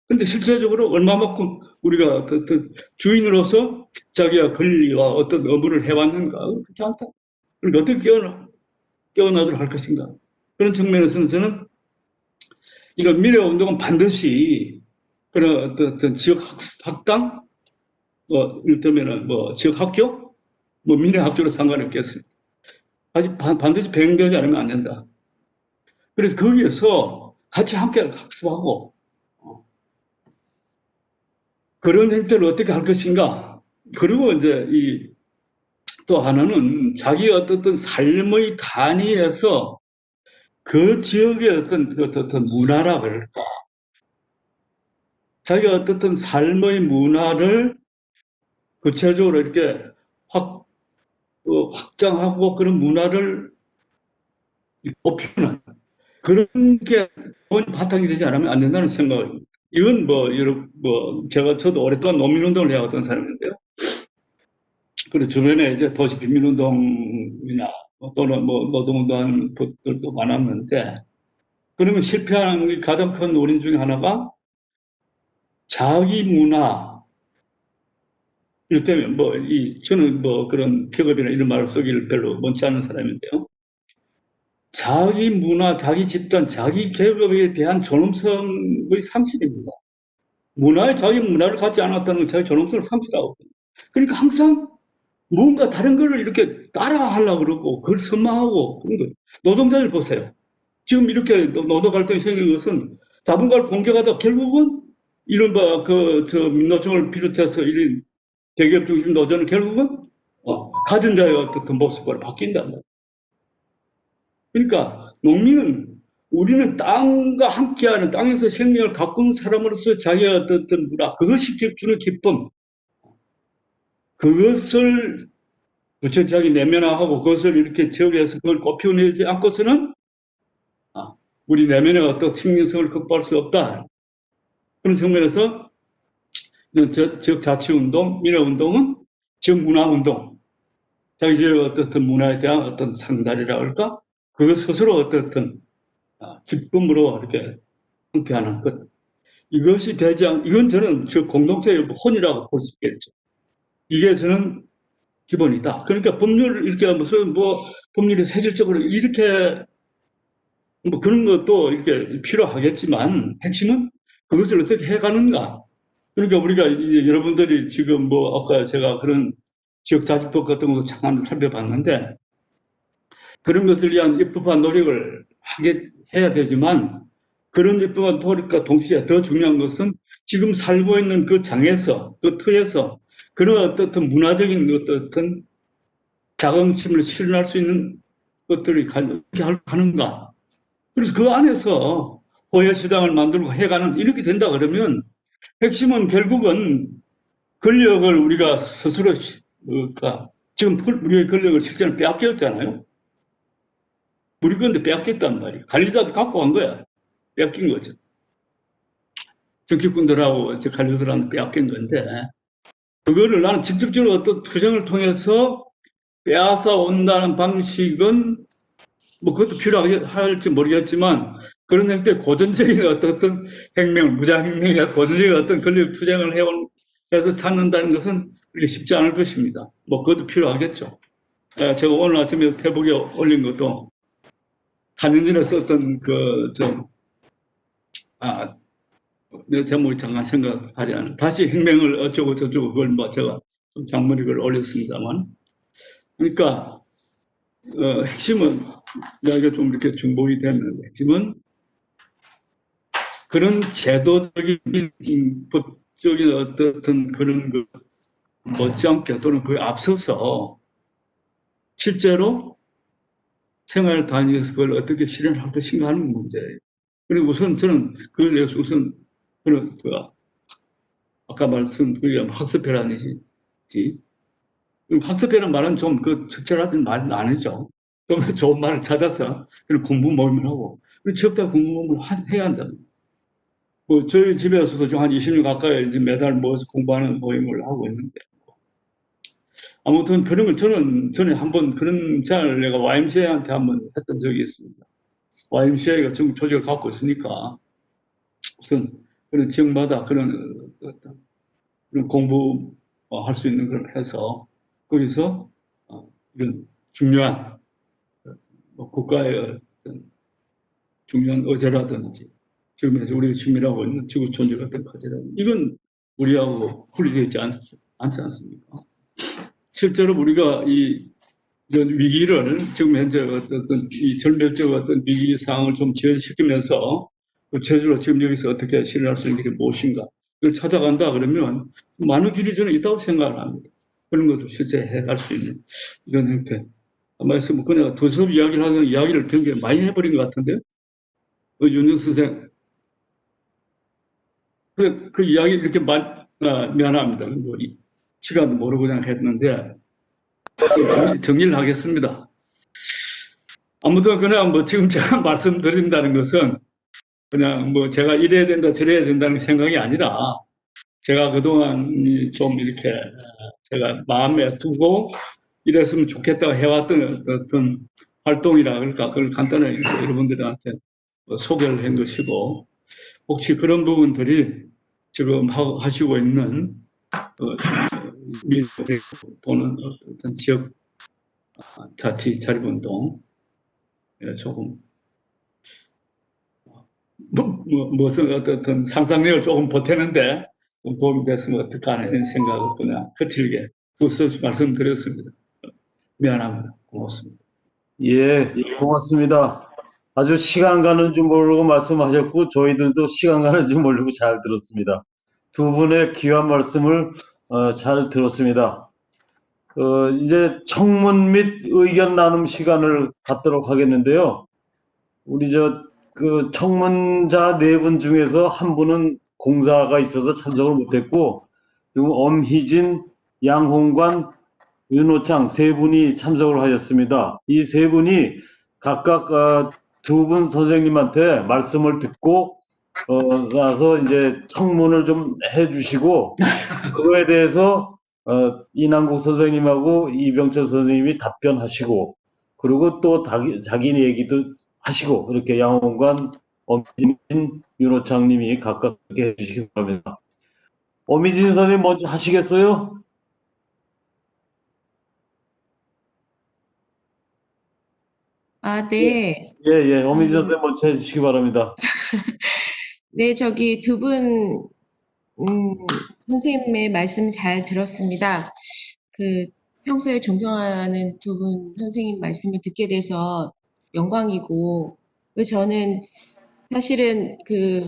근데 실제적으로 얼마만큼 우리가 어떤 주인으로서 자기가 권리와 어떤 의무를 해왔는가? 그렇지 않다. 그러니까 어떻게 깨어나도록 할 것인가? 그런 측면에서는 저는 이런 미래운동은 반드시 그런 어떤 지역 학당, 이를테면 지역 학교, 미래학교로 상관없겠습니다. 아직 반드시 배행되지 않으면 안 된다. 그래서 거기에서 같이 함께 학습하고, 그런 행태를 어떻게 할 것인가. 그리고 이제 또 하나는 자기 어떤 삶의 단위에서 그 지역의 어떤 문화라 그럴까. 자기가 어떤 삶의 문화를 구체적으로 이렇게 확장하고 그런 문화를 높이는 그런 게 바탕이 되지 않으면 안 된다는 생각입니다. 이건 저도 오랫동안 농민운동을 해왔던 사람인데요. 그리고 주변에 이제 도시 빈민운동이나 또는 노동운동하는 분들도 많았는데, 그러면 실패하는 가장 큰 원인 중에 하나가 자기 문화, 이를테면 저는 그런 픽업이나 이런 말을 쓰기를 별로 원치 않는 사람인데요. 자기 문화, 자기 집단, 자기 계급에 대한 존엄성의 상실입니다. 자기 문화를 갖지 않았다는 건 자기 존엄성을 상실하고. 그러니까 항상 뭔가 다른 거를 이렇게 따라하려고 그러고, 그걸 선망하고, 그런 거예요. 노동자들 보세요. 지금 이렇게 노동 갈등이 생긴 것은 자본가를 공격하다 결국은 이른바 민노총을 비롯해서 이런 대기업 중심 노조는 결국은 가진 자의 어떤 모습으로 바뀐단 말이에요. 그러니까 농민은 우리는 땅과 함께하는 땅에서 생명을 가꾸는 사람으로서 자기의 어떤 문화, 그것이 주는 기쁨, 그것을 부처자기 내면화하고 그것을 이렇게 지역에서 그걸 꼽혀내지 않고서는 우리 내면의 어떤 생명성을 극복할 수 없다. 그런 측면에서 지역 자치운동, 미래운동은 지역 문화운동, 자기 지역의 어떤 문화에 대한 어떤 상달이라 할까? 그것 스스로 어떤 기쁨으로 이렇게 함께하는 것. 이것이 이건 저는 공동체의 혼이라고 볼 수 있겠죠. 이게 저는 기본이다. 그러니까 법률을 이렇게 무슨 법률이 세계적으로 이렇게 그런 것도 이렇게 필요하겠지만 핵심은 그것을 어떻게 해가는가. 그러니까 우리가 이제 여러분들이 지금 아까 제가 그런 지역 자치법 같은 것도 잠깐 살펴봤는데 그런 것을 위한 입법한 노력을 해야 되지만 그런 입법한 노력과 동시에 더 중요한 것은 지금 살고 있는 그 장에서 그 터에서 그런 어떤 문화적인 어떤 자긍심을 실현할 수 있는 것들이 어떻게 하는가. 그래서 그 안에서 호혜시장을 만들고 해가는 이렇게 된다 그러면 핵심은 결국은 권력을 우리가 스스로 지금 우리의 권력을 실제로 빼앗겼잖아요. 우리 건데 빼앗겼단 말이에요. 관리자도 갖고 간 거야. 빼앗긴 거죠. 정치꾼들하고 관리자들한테 빼앗긴 건데 그거를 나는 직접적으로 어떤 투쟁을 통해서 빼앗아 온다는 방식은 그것도 필요할지 모르겠지만 그런 형태의 고전적인 어떤 혁명, 무장혁명이나 고전적인 어떤 권력 투쟁을 해서 찾는다는 것은 그렇게 쉽지 않을 것입니다. 그것도 필요하겠죠. 제가 오늘 아침에 페북에 올린 것도 4년 전에 썼던 내 제목이 잠깐 생각하지 않은 다시 혁명을 어쩌고 저쩌고 그걸 제가 좀 장머리를 올렸습니다만. 그러니까 핵심은 이야기가 좀 이렇게 중복이 됐는데 핵심은 그런 제도적인 법적인 어떤 그런 그 못지않게 또는 그에 앞서서 실제로 생활 단위에서 그걸 어떻게 실현할 것인가 하는 문제예요. 그리고 우선 저는 그걸 위해서 우선 그런 그 아까 말씀드린 학습회라는지 학습회라는 말은 좀 그 적절하던 말은 아니죠. 좀 좋은 말을 찾아서 그런 공부 모임을 하고 그리고 지역대 공부 모임을 해야 한다는. 뭐 저희 집에서도 좀 한 20년 가까이 이제 매달 모여서 공부하는 모임을 하고 있는데 아무튼 그런 걸 저는 전에 한번 그런 제안을 내가 YMCA한테 한번 했던 적이 있습니다. YMCA가 전국 조직을 갖고 있으니까 우선 그런 지역마다 그런 어떤 그런 공부 할 수 있는 걸 해서 거기서 이런 중요한 뭐 국가의 어떤 중요한 의제라든지 지금에서 우리가 치밀하고 있는 지구 존재 같은 과제라든지 이건 우리하고 분리되어 있지 않지 않습니까? 실제로 우리가 이런 위기를 지금 현재 어떤 이 절멸적 어떤 위기 상황을 좀 지연시키면서 구체적으로 지금 여기서 어떻게 실현할 수 있는 게 무엇인가 이걸 찾아간다 그러면 많은 길이 저는 있다고 생각을 합니다. 그런 것도 실제 해갈 수 있는 이런 형태. 아마 있으면 그냥 두 수업 이야기를 하는 이야기를 굉장히 많이 해버린 것 같은데 윤영 선생 그 이야기 이렇게 미안합니다. 뭐 시간도 모르고 그냥 했는데 정리를 하겠습니다. 아무튼 그냥 뭐 지금 제가 말씀드린다는 것은 그냥 뭐 제가 이래야 된다 저래야 된다는 생각이 아니라 제가 그동안 좀 이렇게 제가 마음에 두고 이랬으면 좋겠다고 해왔던 어떤 활동이라 그럴까 그걸 간단하게 여러분들한테 소개를 한 것이고 혹시 그런 부분들이 지금 하시고 있는 또는 어떤 지역 자치 자립운동 조금 무슨 어떤 상상력을 조금 보태는데 도움이 됐으면 어떡하나 이런 생각을 그냥 거칠게 두서없이 말씀드렸습니다. 미안합니다. 고맙습니다. 예, 고맙습니다. 아주 시간 가는 줄 모르고 말씀하셨고 저희들도 시간 가는 줄 모르고 잘 들었습니다. 두 분의 귀한 말씀을 잘 들었습니다. 이제 청문 및 의견 나눔 시간을 갖도록 하겠는데요. 우리 그 청문자 네 분 중에서 한 분은 공사가 있어서 참석을 못했고, 그리고 엄희진, 양홍관, 윤호창 세 분이 참석을 하셨습니다. 이 세 분이 각각 두 분 선생님한테 말씀을 듣고 나서 이제 청문을 좀 해주시고 그거에 대해서 이남국 선생님하고 이병철 선생님이 답변하시고 그리고 또 자기 얘기도 하시고 이렇게 양홍관, 엄희진, 윤호창님이 각각 해주시기 바랍니다. 엄희진 선생님 먼저 하시겠어요? 네. 예, 엄희진 선생님 먼저 해주시기 바랍니다. 네, 저기 두 분, 선생님의 말씀 잘 들었습니다. 평소에 존경하는 두 분 선생님 말씀을 듣게 돼서 영광이고, 저는 사실은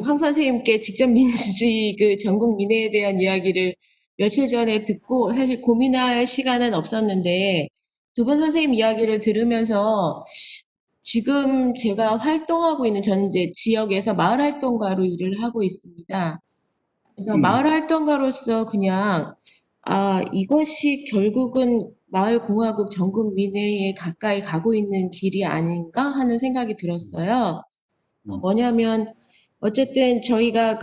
황 선생님께 직접 민주주의 전국 민회에 대한 이야기를 며칠 전에 듣고 사실 고민할 시간은 없었는데 두 분 선생님 이야기를 들으면서 지금 제가 활동하고 있는 저는 이제 지역에서 마을 활동가로 일을 하고 있습니다. 그래서 마을 활동가로서 그냥 이것이 결국은 마을공화국 전국 민회에 가까이 가고 있는 길이 아닌가 하는 생각이 들었어요. 뭐냐면 어쨌든 저희가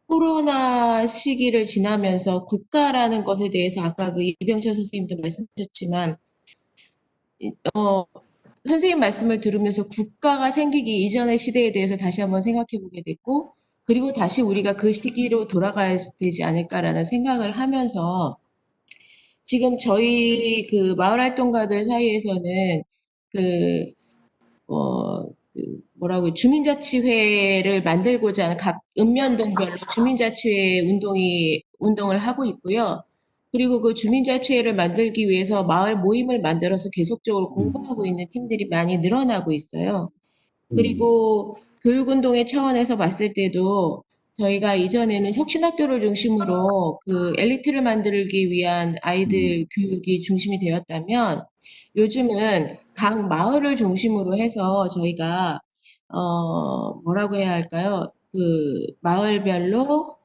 코로나 시기를 지나면서 국가라는 것에 대해서 아까 이병철 선생님도 말씀하셨지만 선생님 말씀을 들으면서 국가가 생기기 이전의 시대에 대해서 다시 한번 생각해 보게 됐고 그리고 다시 우리가 그 시기로 돌아가야 되지 않을까라는 생각을 하면서 지금 저희 마을 활동가들 사이에서는 주민자치회를 만들고자 하는 각 읍면동별로 주민자치회 운동을 하고 있고요. 그리고 그 주민자치회를 만들기 위해서 마을 모임을 만들어서 계속적으로 공부하고 있는 팀들이 많이 늘어나고 있어요. 그리고 교육운동의 차원에서 봤을 때도 저희가 이전에는 혁신학교를 중심으로 그 엘리트를 만들기 위한 아이들 교육이 중심이 되었다면 요즘은 각 마을을 중심으로 해서 저희가 뭐라고 해야 할까요? 그 마을별로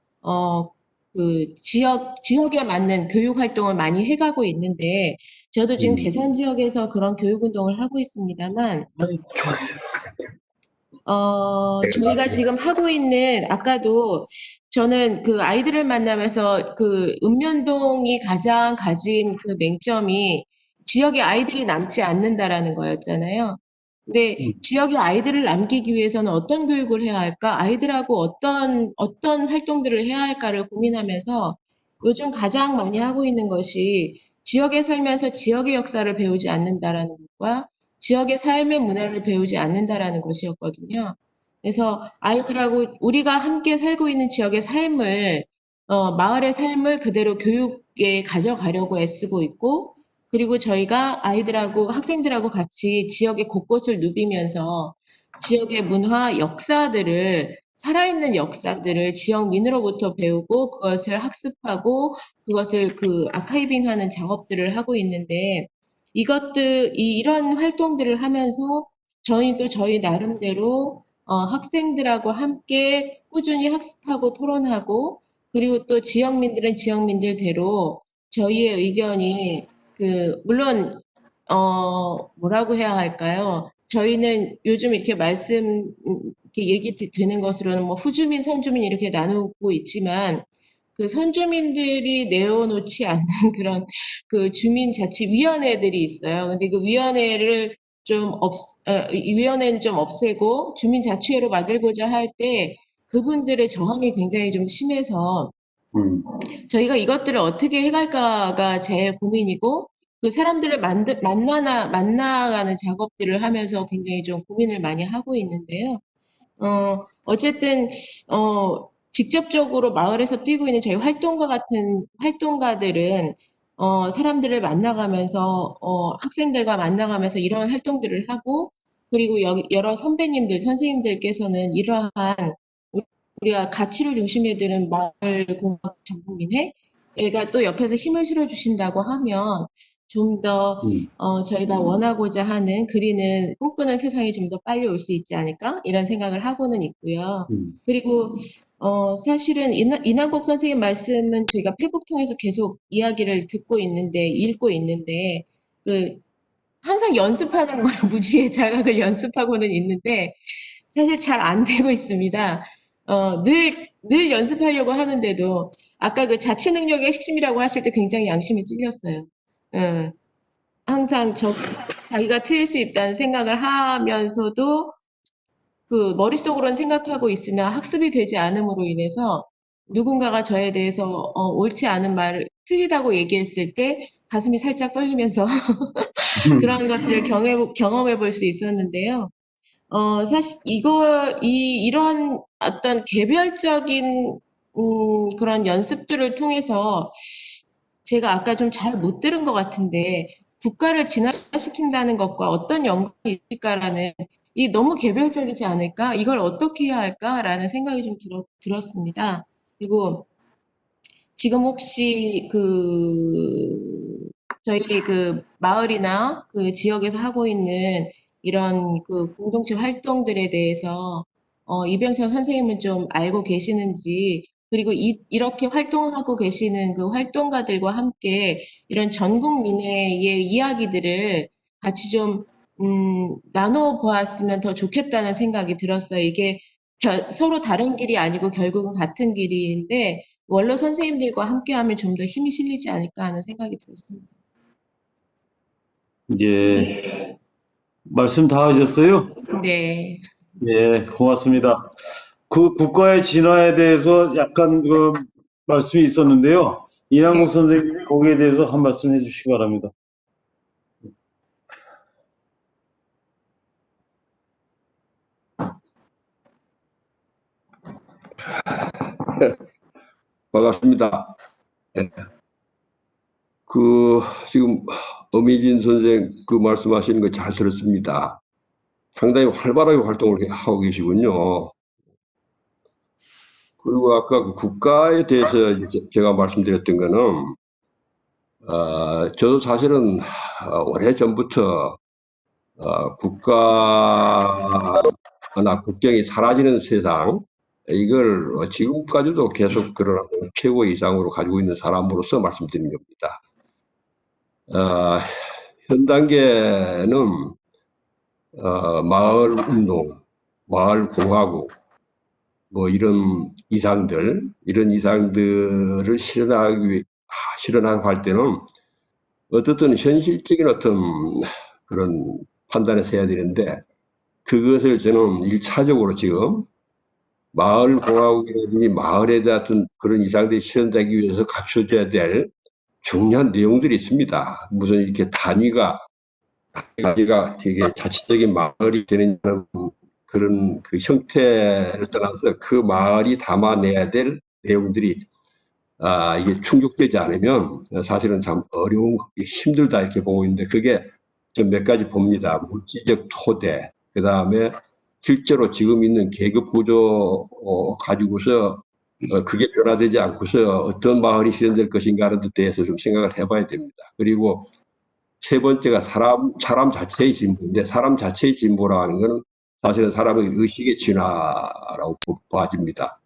그 지역에 맞는 교육 활동을 많이 해가고 있는데 저도 지금 괴산 지역에서 그런 교육 운동을 하고 있습니다만 저희가 지금 하고 있는, 아까도 저는 그 아이들을 만나면서 그 읍면동이 가장 가진 그 맹점이 지역에 아이들이 남지 않는다라는 거였잖아요. 근데 지역에 아이들을 남기기 위해서는 어떤 교육을 해야 할까? 아이들하고 어떤 활동들을 해야 할까를 고민하면서 요즘 가장 많이 하고 있는 것이 지역에 살면서 지역의 역사를 배우지 않는다라는 것과 지역의 삶의 문화를 배우지 않는다라는 것이었거든요. 그래서 아이들하고 우리가 함께 살고 있는 지역의 삶을, 마을의 삶을 그대로 교육에 가져가려고 애쓰고 있고, 그리고 저희가 아이들하고 학생들하고 같이 지역의 곳곳을 누비면서 지역의 문화, 역사들을, 살아있는 역사들을 지역민으로부터 배우고 그것을 학습하고 그것을 그 아카이빙하는 작업들을 하고 있는데 이런 활동들을 하면서 저희도 저희 나름대로 학생들하고 함께 꾸준히 학습하고 토론하고 그리고 또 지역민들은 지역민들대로 저희의 의견이 물론 뭐라고 해야 할까요? 저희는 요즘 이렇게 이렇게 되는 것으로는 뭐 후주민, 선주민 이렇게 나누고 있지만 그 선주민들이 내어놓지 않는 그런 그 주민자치위원회들이 있어요. 근데 그 위원회를 이 위원회는 좀 없애고 주민자치회로 만들고자 할 때 그분들의 저항이 굉장히 좀 심해서 저희가 이것들을 어떻게 해갈까가 제일 고민이고 그 사람들을 만나가는 작업들을 하면서 굉장히 좀 고민을 많이 하고 있는데요. 어쨌든, 직접적으로 마을에서 뛰고 있는 저희 활동가 같은 활동가들은, 사람들을 만나가면서, 학생들과 만나가면서 이런 활동들을 하고, 그리고 여러 선배님들, 선생님들께서는 이러한 우리가 가치를 중심에 두는 마을공학 전국민회가 또 옆에서 힘을 실어주신다고 하면 좀 더 저희가 원하고자 하는 그리는 꿈꾸는 세상이 좀 더 빨리 올 수 있지 않을까 이런 생각을 하고는 있고요. 그리고 사실은 이남국 선생님 말씀은 저희가 페북 통해서 계속 이야기를 듣고 있는데 읽고 있는데 그 항상 연습하는 거예요. 무지의 자각을 연습하고는 있는데 사실 잘 안 되고 있습니다. 늘 연습하려고 하는데도 아까 그 자치 능력의 핵심이라고 하실 때 굉장히 양심이 찔렸어요. 예. 항상 자기가 틀릴 수 있다는 생각을 하면서도 그 머릿속으로는 생각하고 있으나 학습이 되지 않음으로 인해서 누군가가 저에 대해서 옳지 않은 말을 틀리다고 얘기했을 때 가슴이 살짝 떨리면서 그런 것들을 경험해 볼 수 있었는데요. 사실 이러한 어떤 개별적인, 그런 연습들을 통해서 제가 아까 좀 잘 못 들은 것 같은데, 국가를 진화시킨다는 것과 어떤 연관이 있을까라는, 이 너무 개별적이지 않을까? 이걸 어떻게 해야 할까라는 생각이 좀 들었습니다. 그리고 지금 혹시 저희 그 마을이나 그 지역에서 하고 있는 이런 그 공동체 활동들에 대해서 이병철 선생님은 좀 알고 계시는지, 그리고 이렇게 활동하고 계시는 그 활동가들과 함께 이런 전국민회의 이야기들을 같이 좀 나눠 보았으면 더 좋겠다는 생각이 들었어요. 이게 서로 다른 길이 아니고 결국은 같은 길인데 원로 선생님들과 함께하면 좀 더 힘이 실리지 않을까 하는 생각이 들었습니다. 예, 말씀 다 하셨어요? 네. 예, 고맙습니다. 그 국가의 진화에 대해서 약간 그 말씀이 있었는데요. 이남국 선생님이 거기에 대해서 한 말씀 해주시기 바랍니다. 반갑습니다. 네. 지금 어미진 선생 그 말씀하시는 거 잘 들었습니다. 상당히 활발하게 활동을 하고 계시군요. 그리고 아까 그 국가에 대해서 이제 제가 말씀드렸던 거는, 저도 사실은 오래전부터 국가나 국경이 사라지는 세상, 이걸 지금까지도 계속 그런 최고 이상으로 가지고 있는 사람으로서 말씀드리는 겁니다. 현 단계는 마을 운동, 마을 공화국, 뭐 이런 이상들을 실현하고 할 때는 어떻든 현실적인 어떤 그런 판단을 해야 되는데, 그것을 저는 1차적으로 지금 마을 공화국이라든지 마을에 대한 그런 이상들이 실현되기 위해서 갖춰져야 될 중요한 내용들이 있습니다. 무슨 이렇게 단위가 되게 자치적인 마을이 되는 그런 그 형태를 떠나서 그 마을이 담아내야 될 내용들이 이게 충족되지 않으면 사실은 참 어려운, 힘들다 이렇게 보고 있는데, 그게 좀 몇 가지 봅니다. 물질적 토대, 그 다음에 실제로 지금 있는 계급 구조 가지고서 그게 변화되지 않고서 어떤 마을이 실현될 것인가 하는 데 대해서 좀 생각을 해봐야 됩니다. 그리고 세 번째가 사람 자체의 진보인데, 사람 자체의 진보라는 것은 사실은 사람의 의식의 진화라고 봐집니다.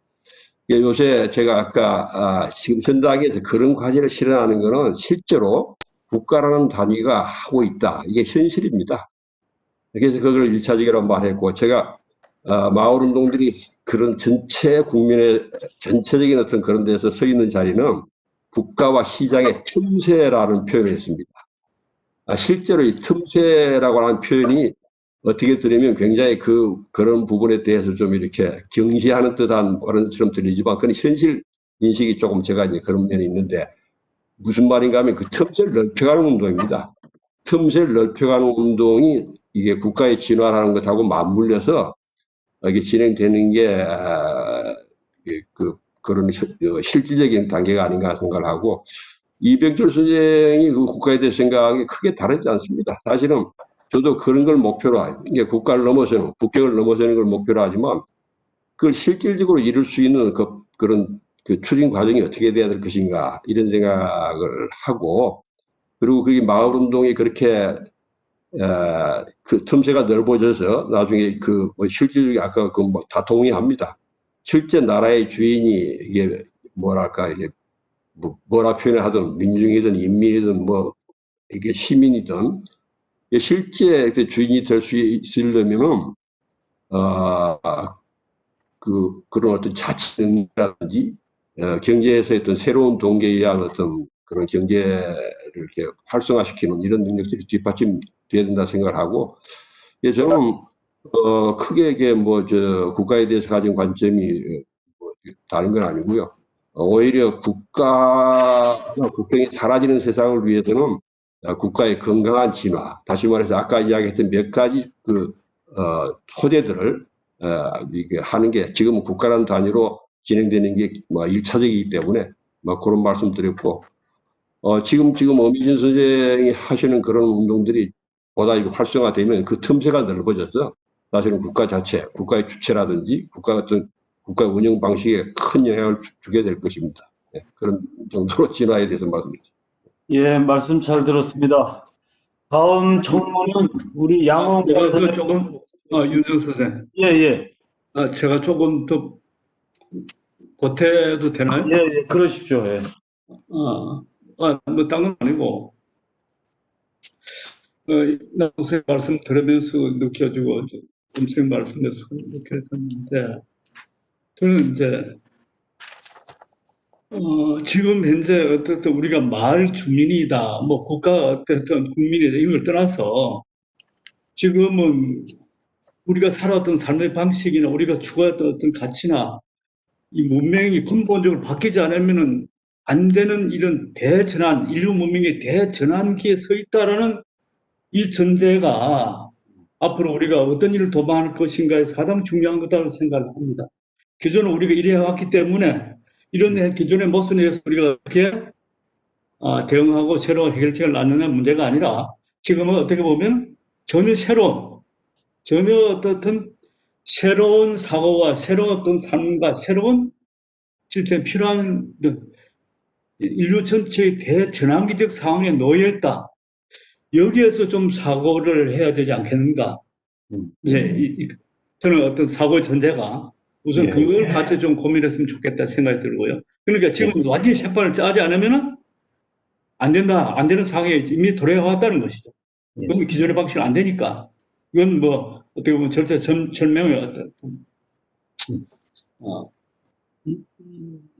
요새 제가 아까 지금 현장에서 그런 과제를 실현하는 것은 실제로 국가라는 단위가 하고 있다. 이게 현실입니다. 그래서 그걸 1차적으로 말했고, 제가 마을 운동들이 그런 전체 국민의 전체적인 어떤 그런 데서 서 있는 자리는 국가와 시장의 틈새라는 표현을 했습니다. 실제로 이 틈새라고 하는 표현이 어떻게 들으면 굉장히 그런 부분에 대해서 좀 이렇게 경시하는 듯한 발언처럼 들리지만, 그건 현실 인식이 조금 제가 이제 그런 면이 있는데, 무슨 말인가 하면 그 틈새를 넓혀가는 운동입니다. 틈새를 넓혀가는 운동이 이게 국가의 진화라는 것하고 맞물려서 이게 진행되는 게 그런 실질적인 단계가 아닌가 생각을 하고, 이병철 선생이 그 국가에 대해 생각이 크게 다르지 않습니다. 사실은 저도 그런 걸 목표로 이게 국경을 넘어서는 걸 목표로 하지만, 그걸 실질적으로 이룰 수 있는 그런 추진 과정이 어떻게 돼야 될 것인가, 이런 생각을 하고, 그리고 그게 마을 운동이 그렇게 그 틈새가 넓어져서 나중에 실질적인 아까 다 동의합니다. 실제 나라의 주인이 이게 뭐랄까, 이게 뭐라 표현을 하든 민중이든 인민이든 뭐 이게 시민이든 실제 주인이 될 수 있으려면은 그런 어떤 자치 능력이라든지 경제에서 어떤 새로운 동기에 의한 어떤 그런 경제를 이렇게 활성화시키는 이런 능력들이 뒷받침돼야 된다 생각을 하고, 저는 크게 이게 국가에 대해서 가진 관점이 다른 건 아니고요. 오히려 국경이 사라지는 세상을 위해서는 국가의 건강한 진화, 다시 말해서 아까 이야기했던 몇 가지 소재들을 이게 하는 게 지금 국가라는 단위로 진행되는 게 1차적이기 때문에 그런 말씀 드렸고, 지금 어미진 선생이 하시는 그런 운동들이 보다 이거 활성화되면 그 틈새가 넓어져서 사실은 국가 자체, 국가의 주체라든지 국가 운영 방식에 큰 영향을 주게 될 것입니다. 그런 정도로 진화에 대해서 말씀드립니다. 예, 말씀 잘 들었습니다. 다음 청문은 우리 양홍 제가 선생님. 조금 윤정 선생, 예. 제가 조금 더 보태도 되나요? 예, 그러십시오. 예. 뭐 딴 건 아니고, 나 선생 말씀 들으면서 느껴지고, 선생 말씀에서 느껴졌는데, 저는 이제 지금 현재 어떻든 우리가 마을 주민이다, 뭐 국가 어떤 국민이다, 이걸 떠나서 지금은 우리가 살아왔던 삶의 방식이나 우리가 추구했던 어떤 가치나 이 문명이 근본적으로 바뀌지 않으면은 안 되는 이런 대전환, 인류 문명의 대전환기에 서 있다라는 이 전제가 앞으로 우리가 어떤 일을 도모할 것인가에 가장 중요한 거다라고 생각을 합니다. 기존은 우리가 이래 왔기 때문에 이런 기존의 모습에 의해서 우리가 이렇게 대응하고 새로운 해결책을 낳는 문제가 아니라 지금은 어떻게 보면 전혀 어떤 새로운 사고와 새로운 어떤 삶과 새로운 시스템 필요한 인류 전체의 대전환기적 상황에 놓여 있다. 여기에서 좀 사고를 해야 되지 않겠는가? 이제 저는 어떤 사고의 전제가 우선 예. 그걸 같이 좀 고민했으면 좋겠다 생각이 들고요. 그러니까 지금 완전히 색깔을 짜지 않으면은 안 된다, 안 되는 상황에 이미 돌아왔다는 것이죠. 예. 그건 기존의 방식은 안 되니까. 이건 뭐 어떻게 보면 절명의 어떤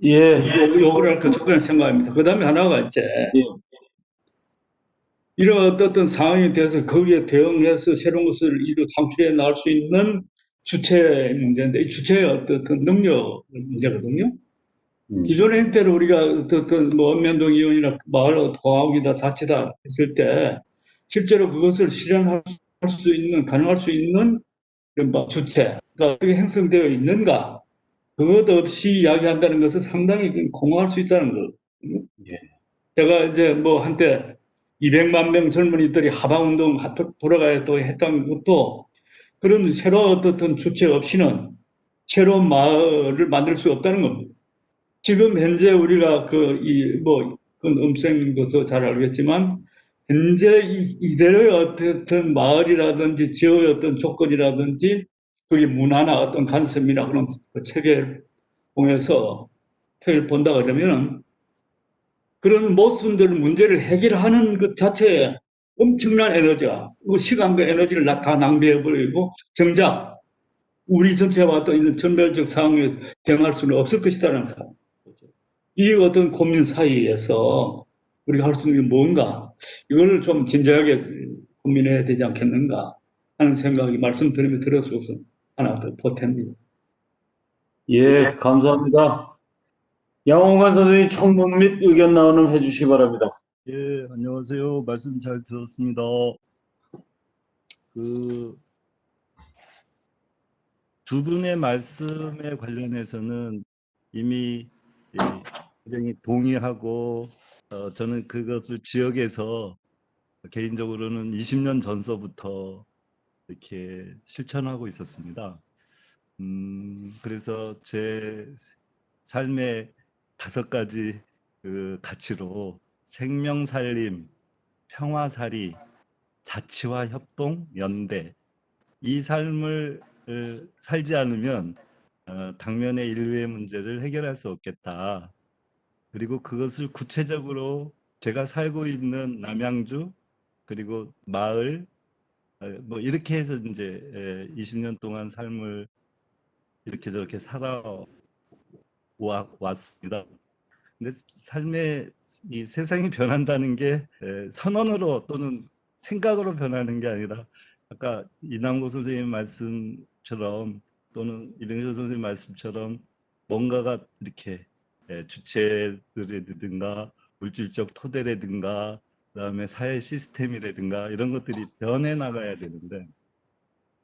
예. 요구를 할 접근을 생각합니다. 그 다음에 하나가 이제 예. 이런 어떤 상황에 대해서 거기에 대응해서 새로운 것을 창출해 나갈 수 있는 주체 문제인데 이 주체의 어떤 능력 문제거든요. 기존의 형태로 우리가 어떤 뭐 언면동 이혼이나 마을 공화국이다 자치다 했을 때 실제로 그것을 실현할 수 있는 가능할 수 있는 주체가 어떻게 형성되어 있는가 그것 없이 이야기한다는 것은 상당히 공허할 수 있다는 거거든요. 제가 이제 뭐 한때 200만 명 젊은이들이 하방운동 돌아가야 또 했던 것도 그런 새로운 어떤 주체 없이는 새로운 마을을 만들 수 없다는 겁니다. 지금 현재 우리가 그건 음성도 더 잘 알겠지만 현재 이대로의 어떤 마을이라든지 지역의 어떤 조건이라든지 그게 문화나 어떤 관습이나 그런 그 체계를 통해서 책을 본다 그러면 그런 모순들 문제를 해결하는 것 자체에 엄청난 에너지가 시간과 에너지를 다 낭비해버리고 정작 우리 전체와 또 이런 전멸적 상황에 대응할 수는 없을 것이라는 상황. 이 어떤 고민 사이에서 우리가 할 수 있는 게 뭔가 이걸 좀 진지하게 고민해야 되지 않겠는가 하는 생각이 말씀드리면 들어서 우선 하나 더 보탭니다. 예, 감사합니다. 양홍관 선생님 총문 및 의견 나오는 해주시기 바랍니다. 예, 안녕하세요. 말씀 잘 들었습니다. 두 분의 말씀에 관련해서는 이미 굉장히 동의하고 저는 그것을 지역에서 개인적으로는 20년 전서부터 이렇게 실천하고 있었습니다. 그래서 제 삶의 5가지 그 가치로 생명살림, 평화살이, 자치와 협동, 연대 이 삶을 살지 않으면 당면의 인류의 문제를 해결할 수 없겠다. 그리고 그것을 구체적으로 제가 살고 있는 남양주 그리고 마을 뭐 이렇게 해서 이제 20년 동안 삶을 이렇게 저렇게 살아왔습니다. 근데 삶의 이 세상이 변한다는 게 선언으로 또는 생각으로 변하는 게 아니라 아까 이남국 선생님 말씀처럼 또는 이병철 선생님 말씀처럼 뭔가가 이렇게 주체들이라든가 물질적 토대라든가 그다음에 사회 시스템이라든가 이런 것들이 변해 나가야 되는데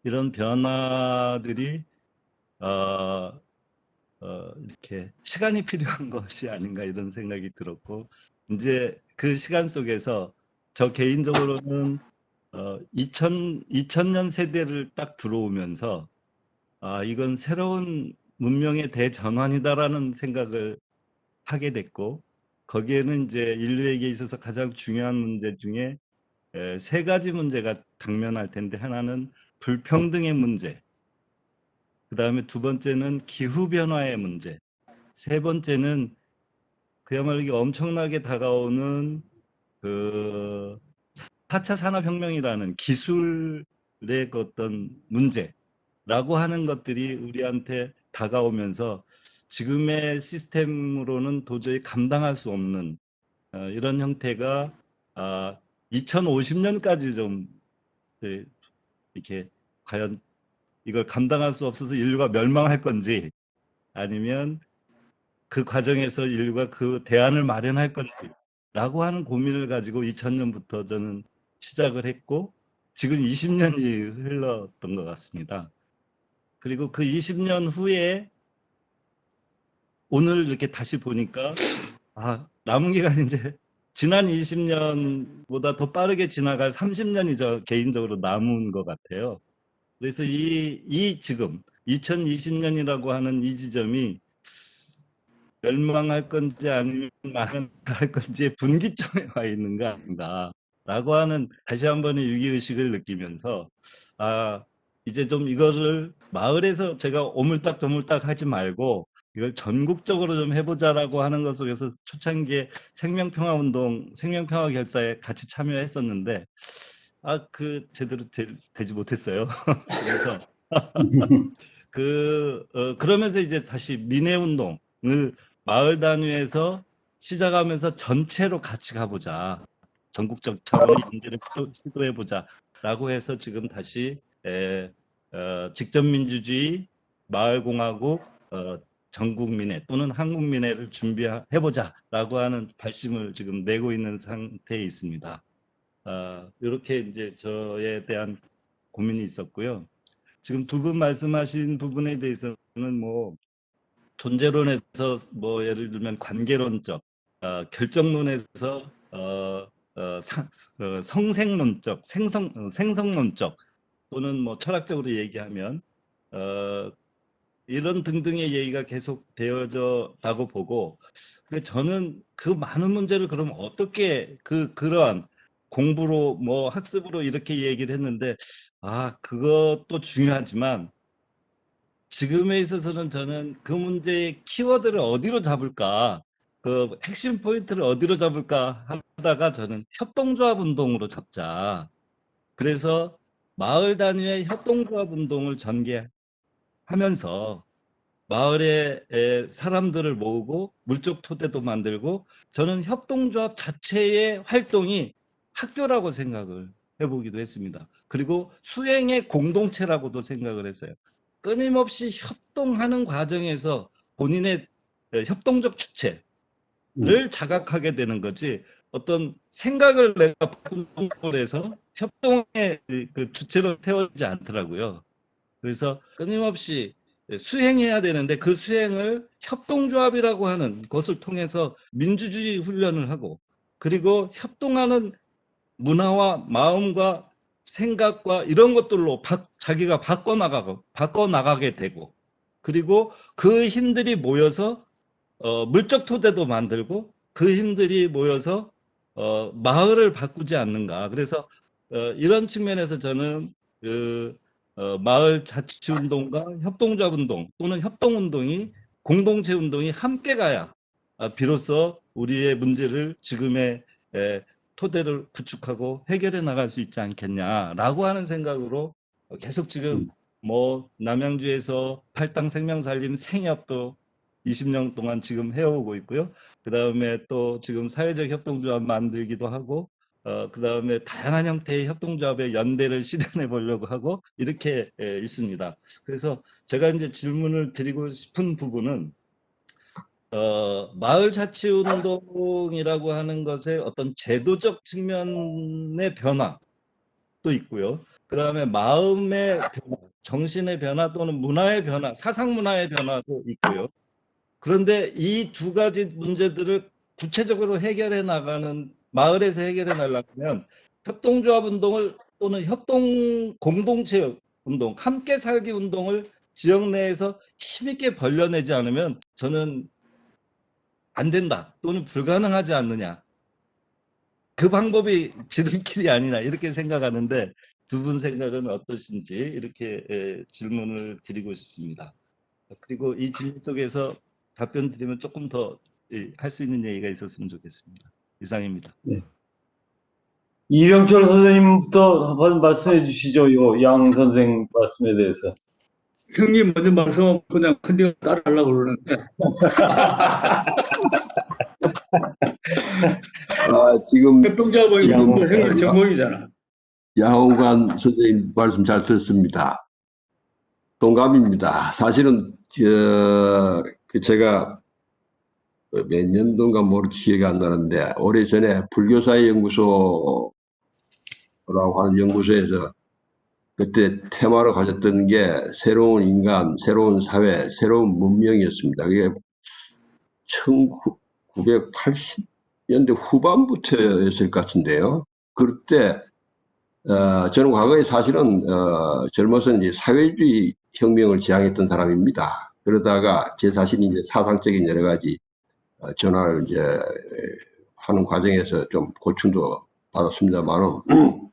이런 변화들이 이렇게 시간이 필요한 것이 아닌가 이런 생각이 들었고 이제 그 시간 속에서 저 개인적으로는 2000년 세대를 딱 들어오면서 이건 새로운 문명의 대전환이다라는 생각을 하게 됐고 거기에는 이제 인류에게 있어서 가장 중요한 문제 중에 3가지 문제가 당면할 텐데 하나는 불평등의 문제, 그 다음에 2번째는 기후변화의 문제, 3번째는 그야말로 이게 엄청나게 다가오는 그 4차 산업혁명이라는 기술의 그 어떤 문제라고 하는 것들이 우리한테 다가오면서 지금의 시스템으로는 도저히 감당할 수 없는 이런 형태가 2050년까지 좀 이렇게 과연 이걸 감당할 수 없어서 인류가 멸망할 건지 아니면 그 과정에서 인류가 그 대안을 마련할 건지라고 하는 고민을 가지고 2000년부터 저는 시작을 했고 지금 20년이 흘렀던 것 같습니다. 그리고 그 20년 후에 오늘 이렇게 다시 보니까 남은 기간 이제 지난 20년보다 더 빠르게 지나갈 30년이 저 개인적으로 남은 것 같아요. 그래서 이 지금 2020년이라고 하는 이 지점이 멸망할 건지 아니면 망할 건지의 분기점에 와 있는 거 아닌가라고 하는 다시 한 번의 위기의식을 느끼면서 이제 좀 이거를 마을에서 제가 오물딱 조물딱 하지 말고 이걸 전국적으로 좀 해보자라고 하는 것 속에서 초창기에 생명평화운동, 생명평화결사에 같이 참여했었는데 제대로 되지 못했어요. 그래서 그러면서 이제 다시 민해운동을 마을 단위에서 시작하면서 전체로 같이 가보자. 전국적 차원의 인재를 시도해보자라고 해서 지금 다시 직접민주주의, 마을공화국, 전국민회 또는 한국민회를 준비해보자라고 하는 발심을 지금 내고 있는 상태에 있습니다. 이렇게 이제 저에 대한 고민이 있었고요. 지금 두 분 말씀하신 부분에 대해서는 뭐 존재론에서 뭐 예를 들면 관계론적, 결정론에서 성생론적, 생성론적 또는 뭐 철학적으로 얘기하면 이런 등등의 얘기가 계속 되어졌다고 보고, 근데 저는 그 많은 문제를 그럼 어떻게 그러한 공부로 뭐 학습으로 이렇게 얘기를 했는데 그것도 중요하지만 지금에 있어서는 저는 그 문제의 키워드를 어디로 잡을까, 그 핵심 포인트를 어디로 잡을까 하다가 저는 협동조합 운동으로 잡자. 그래서 마을 단위의 협동조합 운동을 전개하면서 마을의 사람들을 모으고 물적 토대도 만들고, 저는 협동조합 자체의 활동이 학교라고 생각을 해보기도 했습니다. 그리고 수행의 공동체라고도 생각을 했어요. 끊임없이 협동하는 과정에서 본인의 협동적 주체를 자각하게 되는 거지, 어떤 생각을 내가 바꾼다고 해서 협동의 그 주체로 태워지지 않더라고요. 그래서 끊임없이 수행해야 되는데 그 수행을 협동조합이라고 하는 것을 통해서 민주주의 훈련을 하고, 그리고 협동하는 문화와 마음과 생각과 이런 것들로 자기가 바꿔나가게 되고, 그리고 그 힘들이 모여서 물적 토대도 만들고 그 힘들이 모여서 마을을 바꾸지 않는가. 그래서 이런 측면에서 저는 마을 자치운동과 협동조합운동 또는 협동운동이, 공동체 운동이 함께 가야 비로소 우리의 문제를 지금의 토대를 구축하고 해결해 나갈 수 있지 않겠냐라고 하는 생각으로 계속 지금 뭐 남양주에서 팔당 생명살림 생협도 20년 동안 지금 해오고 있고요. 그 다음에 또 지금 사회적 협동조합 만들기도 하고, 그 다음에 다양한 형태의 협동조합의 연대를 실현해 보려고 하고 이렇게 있습니다. 그래서 제가 이제 질문을 드리고 싶은 부분은 마을 자치운동이라고 하는 것의 어떤 제도적 측면의 변화도 있고요. 그 다음에 마음의 변화, 정신의 변화 또는 문화의 변화, 사상 문화의 변화도 있고요. 그런데 이 두 가지 문제들을 구체적으로 해결해 나가는, 마을에서 해결해 나가려면 협동조합 운동을 또는 협동 공동체 운동, 함께 살기 운동을 지역 내에서 힘있게 벌려내지 않으면 저는 안 된다 또는 불가능하지 않느냐, 그 방법이 지름길이 아니냐 이렇게 생각하는데 두 분 생각은 어떠신지 이렇게 질문을 드리고 싶습니다. 그리고 이 질문 속에서 답변 드리면 조금 더 할 수 있는 얘기가 있었으면 좋겠습니다. 이상입니다. 이병철 선생님부터 한번 말씀해 주시죠. 양 선생 말씀에 대해서. 형님 먼저 말씀하면 그냥 컨디션 따라하려고 그러는데. 지금 협동조합의 운동도 형님 전공이잖아. 양호관 선생님 말씀 잘 들었습니다. 동감입니다. 사실은 제가 몇 년도인가 모르 기억이 안 나는데 오래전에 불교사회연구소라고 하는 연구소에서 그때 테마로 가졌던 게 새로운 인간, 새로운 사회, 새로운 문명이었습니다. 그게 연대 후반부터였을 것 같은데요. 그때 저는 과거에 사실은 젊어서 이제 사회주의 혁명을 지향했던 사람입니다. 그러다가 제 자신이 이제 사상적인 여러 가지 전환을 이제 하는 과정에서 좀 고충도 받았습니다만은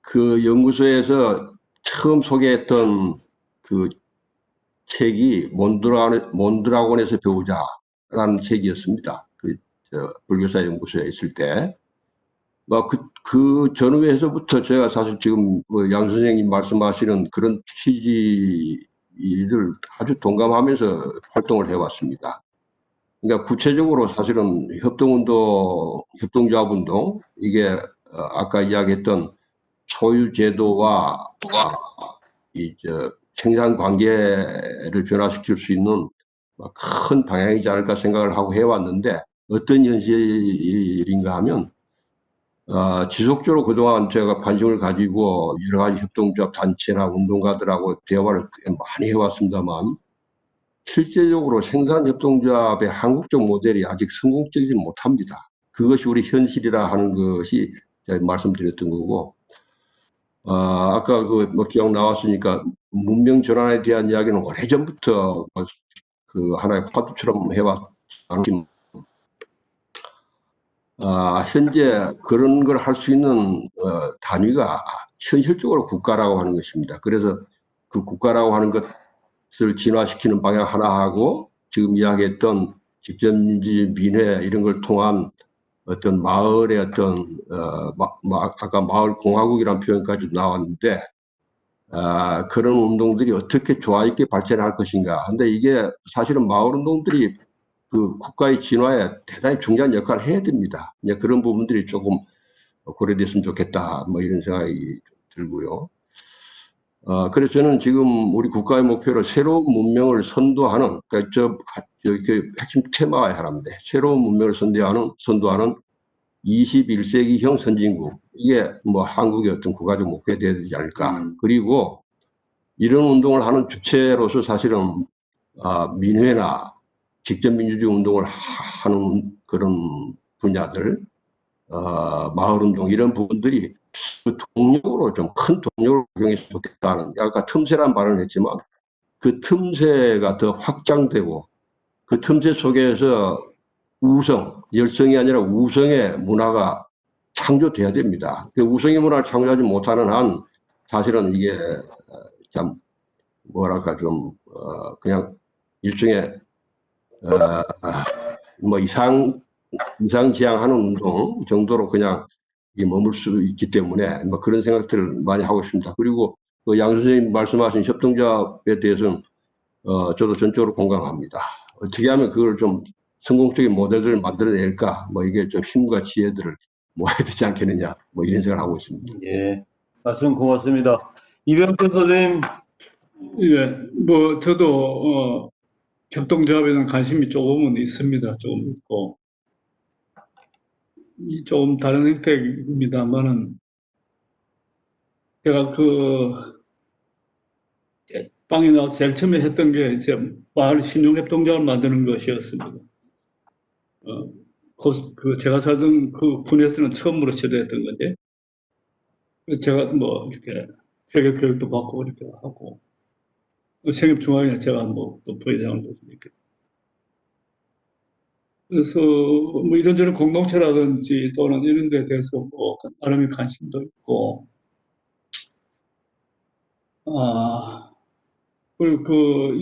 그 연구소에서 처음 소개했던 그 책이 몬드라곤에서 배우자라는 책이었습니다. 불교사 연구소에 있을 때. 그 전후에서부터 제가 사실 지금 양 선생님 말씀하시는 그런 취지를 아주 동감하면서 활동을 해왔습니다. 그러니까 구체적으로 사실은 협동조합운동, 이게 아까 이야기했던 소유제도와 생산 관계를 변화시킬 수 있는 큰 방향이지 않을까 생각을 하고 해왔는데, 어떤 현실인가 하면 지속적으로 그동안 제가 관심을 가지고 여러 가지 협동조합 단체나 운동가들하고 대화를 많이 해왔습니다만, 실제적으로 생산협동조합의 한국적 모델이 아직 성공적이지 못합니다. 그것이 우리 현실이라 하는 것이 제가 말씀드렸던 거고, 아까 기억 나왔으니까 문명 전환에 대한 이야기는 오래전부터 그 하나의 파도처럼 해왔지만, 현재 그런 걸 할 수 있는 단위가 현실적으로 국가라고 하는 것입니다. 그래서 그 국가라고 하는 것을 진화시키는 방향 하나하고, 지금 이야기했던 직접민주 민회 이런 걸 통한 어떤 마을의 어떤 아까 마을 공화국이라는 표현까지 나왔는데, 그런 운동들이 어떻게 조화 있게 발전할 것인가. 근데 이게 사실은 마을 운동들이 그 국가의 진화에 대단히 중요한 역할을 해야 됩니다. 이제 그런 부분들이 조금 고려됐으면 좋겠다, 뭐 이런 생각이 들고요. 그래서 저는 지금 우리 국가의 목표로 새로운 문명을 선도하는, 그러니까 이렇게 핵심 테마의 하나인데, 새로운 문명을 선도하는 21세기형 선진국, 이게 뭐 한국의 어떤 국가적 목표가 되어야 되지 않을까. 그리고 이런 운동을 하는 주체로서 사실은 민회나 직접민주주의 운동을 하는 그런 분야들, 마을운동 이런 부분들이 그 동력으로 좀 큰 동력을 활용했으면 좋겠다는, 아까 틈새란 발언을 했지만 그 틈새가 더 확장되고 그 틈새 속에서 열성이 아니라 우성의 문화가 창조돼야 됩니다. 그 우성의 문화를 창조하지 못하는 한 사실은 이게 참 뭐랄까 좀 그냥 일종의 뭐 이상지향하는 운동 정도로 그냥 머물 수 있기 때문에 뭐 그런 생각들을 많이 하고 있습니다. 그리고 양 선생님 말씀하신 협동조합에 대해서는 저도 전적으로 공감합니다. 어떻게 하면 그걸 좀 성공적인 모델들을 만들어낼까, 뭐 이게 좀 힘과 지혜들을 모아야 되지 않겠느냐, 뭐 이런 생각을 하고 있습니다. 예, 말씀 고맙습니다. 이병철 선생님. 예, 뭐 저도 협동조합에는 관심이 조금은 있습니다. 조금 있고, 조금 다른 형태입니다만은 제가 빵에 나와서 제일 처음에 했던 게 이제 마을 신용협동조합을 만드는 것이었습니다. 제가 살던 그 군에서는 처음으로 시도했던 건데, 제가 뭐 이렇게 회계 교육도 받고 이렇게 하고, 생협중앙에 제가 뭐 또 부회장도 이렇게. 그래서 뭐 이런저런 공동체라든지 또는 이런 데 대해서 뭐 나름의 관심도 있고, 그리고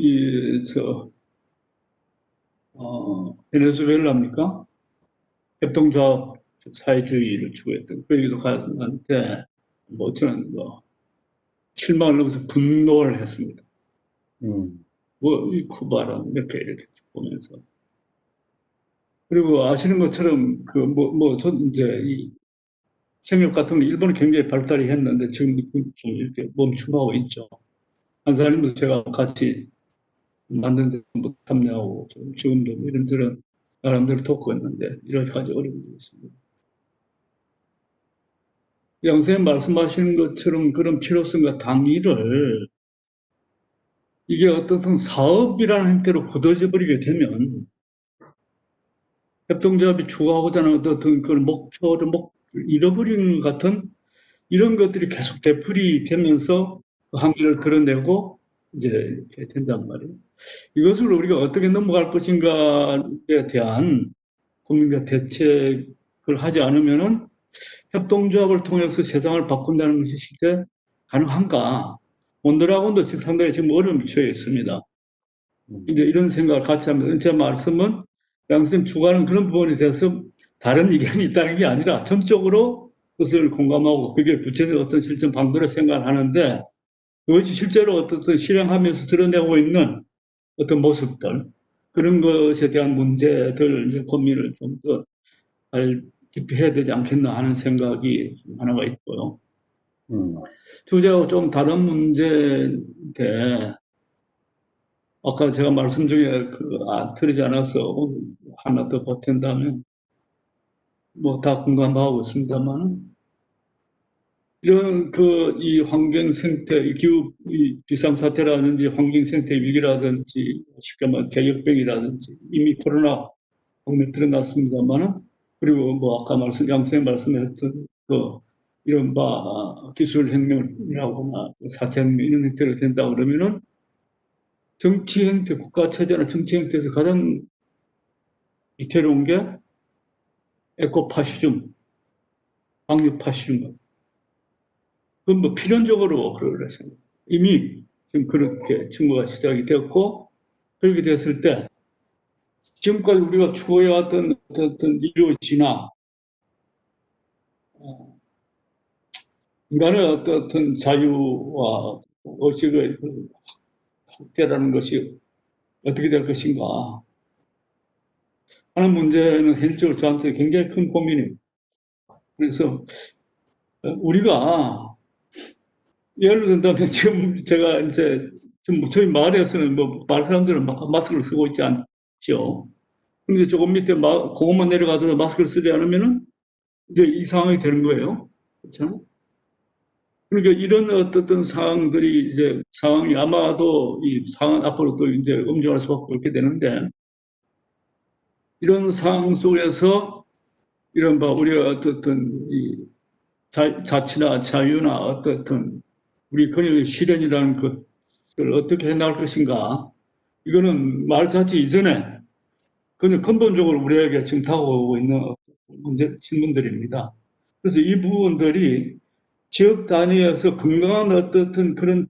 베네수엘라입니까? 협동조합 사회주의를 추구했던 그 얘기도 가능한데, 뭐 저는 실망을 넘어서 분노를 했습니다. 이 쿠바랑 이렇게 보면서. 그리고 아시는 것처럼 전 이제 이 생협 같은 건 일본은 굉장히 발달이 했는데 지금 좀 이렇게 멈춤하고 있죠. 한사님도 제가 같이 만든 데 참여하고 지금도 이런저런 사람들을 돕고 있는데 여러 가지 어려움이 있습니다. 양 선생님 말씀하시는 것처럼 그런 필요성과 당위를 이게 어떤 사업이라는 형태로 굳어져 버리게 되면 협동조합이 추구하고자 하는 어떤 그런 목표를 잃어버리는 것 같은 이런 것들이 계속 되풀이 되면서 그 한계를 드러내고 이제 이렇게 된단 말이에요. 이것을 우리가 어떻게 넘어갈 것인가에 대한 고민과 대책을 하지 않으면은 협동조합을 통해서 세상을 바꾼다는 것이 실제 가능한가? 온더라곤도 지금 상당히 지금 어려움이 처해 있습니다. 이제 이런 생각을 같이 하면서 제 말씀은 양쌤 추구하는 그런 부분에 대해서 다른 의견이 있다는 게 아니라 전적으로 그것을 공감하고 그게 구체적인 어떤 실천 방도를 생각을 하는데 그것이 실제로 어떤 실행하면서 드러내고 있는 어떤 모습들 그런 것에 대한 문제들 이제 고민을 좀 더 깊이 해야 되지 않겠나 하는 생각이 하나가 있고요. 주제하고 좀 다른 문제인데 아까 제가 말씀 중에 틀리지 않아서 오늘 하나 더 보탠다면 뭐 다 공감하고 있습니다만 이런 이 환경 생태, 이 기후 비상사태라든지 환경 생태 위기라든지 쉽게 말하면 개격병이라든지 이미 코로나 국내 드러났습니다만은 그리고 뭐 아까 양쌤 말씀하셨던 이런 기술 혁명이라거나 사채혁명 이런 형태로 된다 그러면은 정치 형태, 국가 체제나 정치 형태에서 가장 위태로운 게 에코파시즘, 방역파시즘. 그건 뭐 필연적으로 그러세요. 이미 지금 그렇게 증거가 시작이 되었고 그렇게 됐을 때 지금까지 우리가 추구해왔던 어떤 인류 진화, 인간의 어떤 자유와 의식의 확대라는 것이 어떻게 될 것인가 하는 문제는 현실적으로 저한테 굉장히 큰 고민입니다. 그래서 우리가 예를 든다면 지금 제가 이제 지금 저희 마을에서는 뭐 마을 사람들은 마스크를 쓰고 있지 않죠. 근데 조금 밑에 공원만 내려가도 마스크를 쓰지 않으면은 이제 이 상황이 되는 거예요. 그렇죠? 그러니까 이런 어떤 상황들이 이제 상황이 아마도 이 상황 앞으로 또 이제 음흉할 수밖에 없게 되는데 이런 상황 속에서 이런 우리가 어떤 이 자치나 자유나 어떤 우리 권역의 실현이라는 것을 어떻게 해나갈 것인가 이거는 말 자체 이전에 그냥 근본적으로 우리에게 지금 다가오고 있는 질문들입니다. 그래서 이 부분들이 지역 단위에서 건강한 어떤 그런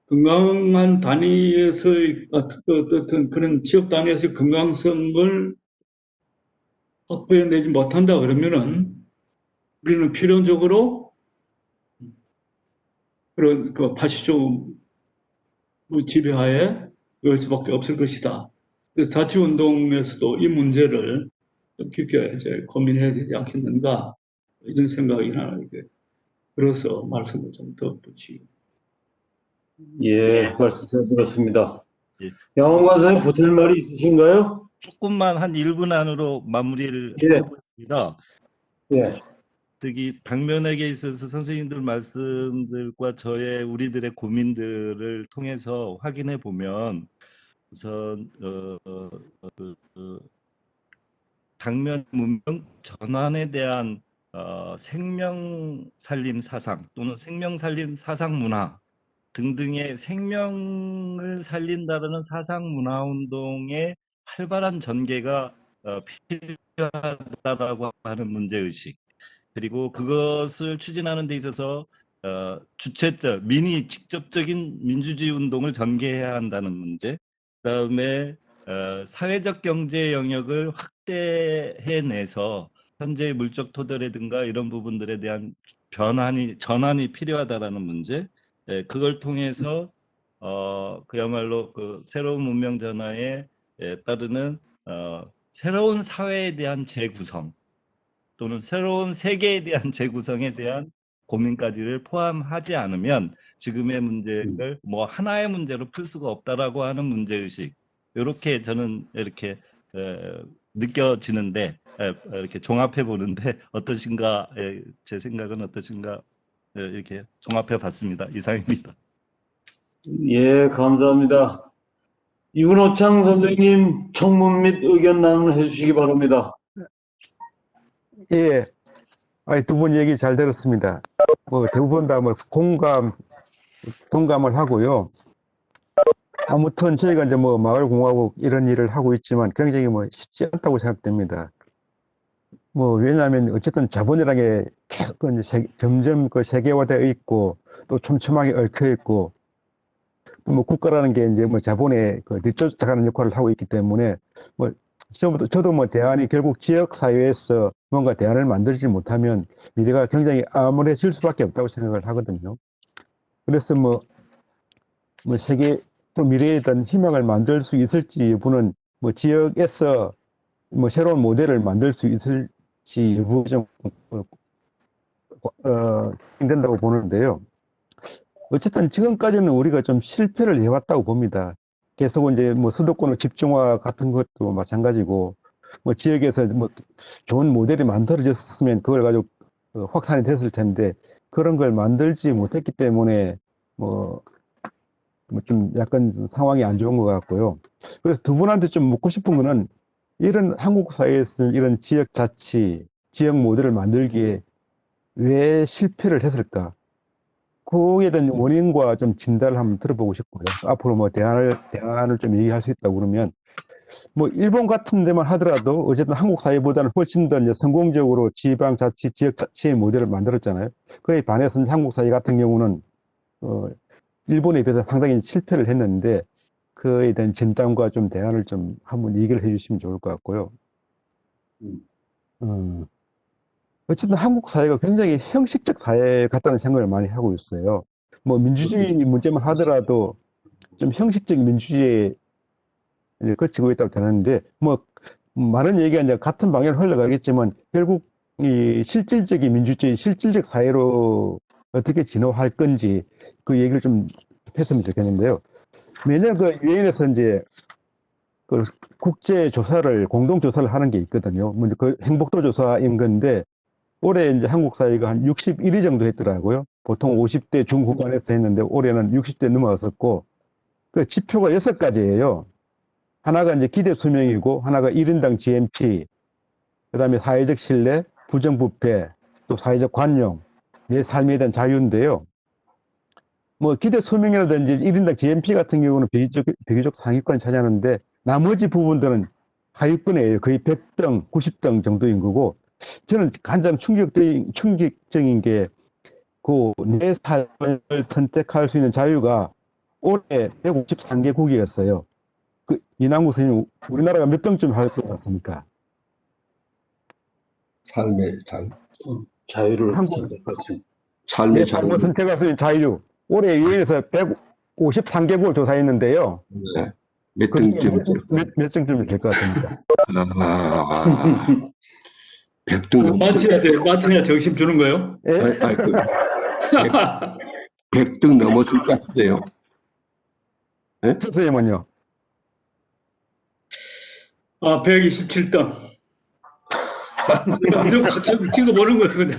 건강한 단위에서의 어떤 그런 지역 단위에서의 건강성을 확보해내지 못한다 그러면은 우리는 필연적으로 그런 파시즘 지배하에 올 수밖에 없을 것이다. 그래서 자치운동에서도 이 문제를 좀 깊게 이제 고민해야 되지 않겠는가 이런 생각이 하나 이렇게 들어서 말씀을 좀 덧붙이고. 예, 말씀 잘 들었습니다. 예. 양홍관 선생님 보탤 말이 있으신가요? 조금만 한 1분 안으로 마무리를 예. 해보겠습니다. 예. 당면에게 있어서 선생님들 말씀들과 우리들의 고민들을 통해서 확인해 보면 우선 당면 문명 전환에 대한 생명 살림 사상 또는 생명 살림 사상 문화 등등의 생명을 살린다는 사상 문화 운동의 활발한 전개가 필요하다라고 하는 문제의식 그리고 그것을 추진하는 데 있어서 주체적, 직접적인 민주주의 운동을 전개해야 한다는 문제 그다음에 사회적 경제 영역을 확대해내서 현재의 물적 토대라든가 이런 부분들에 대한 전환이 필요하다라는 문제 그걸 통해서 그야말로 새로운 문명 전환에 따르는 새로운 사회에 대한 재구성 또는 새로운 세계에 대한 재구성에 대한 고민까지를 포함하지 않으면 지금의 문제를 하나의 문제로 풀 수가 없다라고 하는 문제의식 이렇게 저는 이렇게 느껴지는데 이렇게 종합해 보는데 어떠신가 제 생각은 어떠신가 이렇게 종합해 봤습니다. 이상입니다. 예, 감사합니다. 윤호창 선생님 청문 및 의견 난언해 주시기 바랍니다. 예, 두 분 얘기 잘 들었습니다. 뭐 대부분 다 뭐 동감을 하고요. 아무튼 저희가 이제 뭐 마을공화국 이런 일을 하고 있지만 굉장히 뭐 쉽지 않다고 생각됩니다. 뭐 왜냐하면 어쨌든 자본이라는 게 계속 이제 점점 그 세계화되어 있고 또 촘촘하게 얽혀 있고 뭐 국가라는 게 이제 뭐 자본의 그 뒤쫓아가는 역할을 하고 있기 때문에 뭐 저도 뭐 대안이 결국 지역 사회에서 뭔가 대안을 만들지 못하면 미래가 굉장히 암울해질 수밖에 없다고 생각을 하거든요. 그래서 뭐 세계 또 미래에 대한 희망을 만들 수 있을지 여부는 뭐 지역에서 뭐 새로운 모델을 만들 수 있을지 여부 좀 된다고 보는데요. 어쨌든 지금까지는 우리가 좀 실패를 해왔다고 봅니다. 계속 이제 뭐 수도권의 집중화 같은 것도 마찬가지고 뭐 지역에서 뭐 좋은 모델이 만들어졌으면 그걸 가지고 확산이 됐을 텐데 그런 걸 만들지 못했기 때문에 뭐 좀 약간 상황이 안 좋은 것 같고요. 그래서 두 분한테 좀 묻고 싶은 거는 이런 한국 사회에서 이런 지역 자치, 지역 모델을 만들기에 왜 실패를 했을까? 거기에 대한 원인과 좀 진단을 한번 들어보고 싶고요. 앞으로 뭐 대안을 좀 얘기할 수 있다고 그러면 뭐 일본 같은 데만 하더라도 어쨌든 한국 사회보다는 훨씬 더 이제 성공적으로 지방 자치, 지역 자치의 모델을 만들었잖아요. 그에 반해서 한국 사회 같은 경우는 일본에 비해서 상당히 실패를 했는데 그에 대한 진단과 좀 대안을 좀 한번 얘기를 해주시면 좋을 것 같고요. 어쨌든 한국 사회가 굉장히 형식적 사회 같다는 생각을 많이 하고 있어요. 뭐 민주주의 문제만 하더라도 좀 형식적인 민주주의에 이제 거치고 있다고 되는데 뭐 많은 얘기가 이제 같은 방향으로 흘러가겠지만 결국 이 실질적인 민주주의, 실질적 사회로 어떻게 진화할 건지 그 얘기를 좀 했으면 좋겠는데요. 매년 그 유엔에서 이제 그 국제 조사를 공동 조사를 하는 게 있거든요. 먼저 그 행복도 조사인 건데 올해 이제 한국 사회가 한 61위 정도 했더라고요. 보통 50대 중후반에서 했는데 올해는 60대 넘어갔었고 그 지표가 6가지예요. 하나가 이제 기대 수명이고 하나가 1인당 GNP, 그다음에 사회적 신뢰, 부정부패, 또 사회적 관용, 내 삶에 대한 자유인데요. 뭐 기대 수명이라든지 1인당 GNP 같은 경우는 비교적 상위권을 차지하는데 나머지 부분들은 하위권이에요. 거의 100등, 90등 정도인 거고 저는 가장 충격적인 게 그 내 삶을 선택할 수 있는 자유가 올해 153개국이었어요. 그 이남국 선생님, 우리나라가 몇 등쯤 할 것 같습니까? 삶의 자유. 자유를 한국 선택할 수 있는. 삶의 내 자유. 삶을 선택할 수 있는 자유. 올해 유엔에서 153개국을 조사했는데요. 네. 몇 그중에 등쯤? 몇 등쯤이 될 것 같습니까? 100등 넘 맞춰야 돼. 맞춰야 정신 주는 거예요? 예? 100등 넘었을 것 같은데요. 선생님은요? 127등. 찍어보는 거예요, 그냥.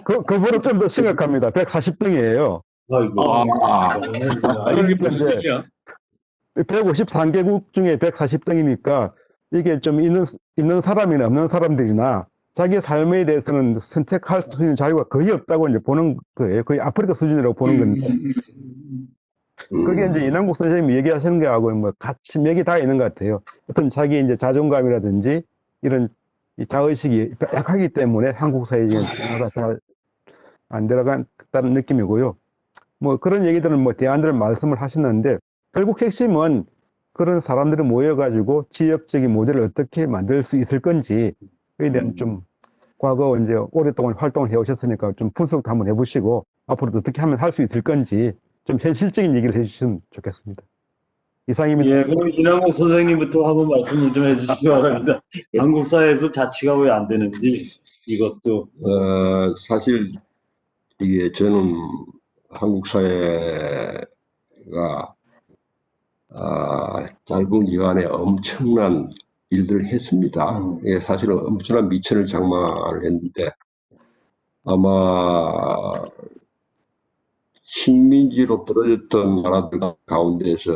그보다 좀 더 심각합니다. 140등이에요. 이게 무슨 일이야? 153개국 중에 140등이니까 이게 좀 있는 사람이나 없는 사람들이나 자기 삶에 대해서는 선택할 수 있는 자유가 거의 없다고 이제 보는 거예요. 거의 아프리카 수준이라고 보는 건데. 그게 이제 이남국 선생님이 얘기하시는 거하고 뭐 같이 맥이 다 있는 것 같아요. 어떤 자기 이제 자존감이라든지 이런 이 자의식이 약하기 때문에 한국 사회에 변화가 잘 안 들어간다는 느낌이고요. 뭐 그런 얘기들은 뭐 대안들을 말씀을 하시는데 결국 핵심은 그런 사람들이 모여가지고 지역적인 모델을 어떻게 만들 수 있을 건지에 대한 좀 과거 이제 오랫동안 활동을 해오셨으니까 좀 분석도 한번 해보시고 앞으로도 어떻게 하면 할 수 있을 건지 좀 현실적인 얘기를 해주시면 좋겠습니다. 이상입니다. 예, 그럼 이남국 선생님부터 한번 말씀을 좀 해주시기 바랍니다. 한국 사회에서 자치가 왜 안 되는지 이것도. 사실 이게 저는 한국 사회가 짧은 기간에 엄청난 일들을 했습니다. 예, 사실은 엄청난 미천을 장만을 했는데 아마 식민지로 떨어졌던 나라들 가운데서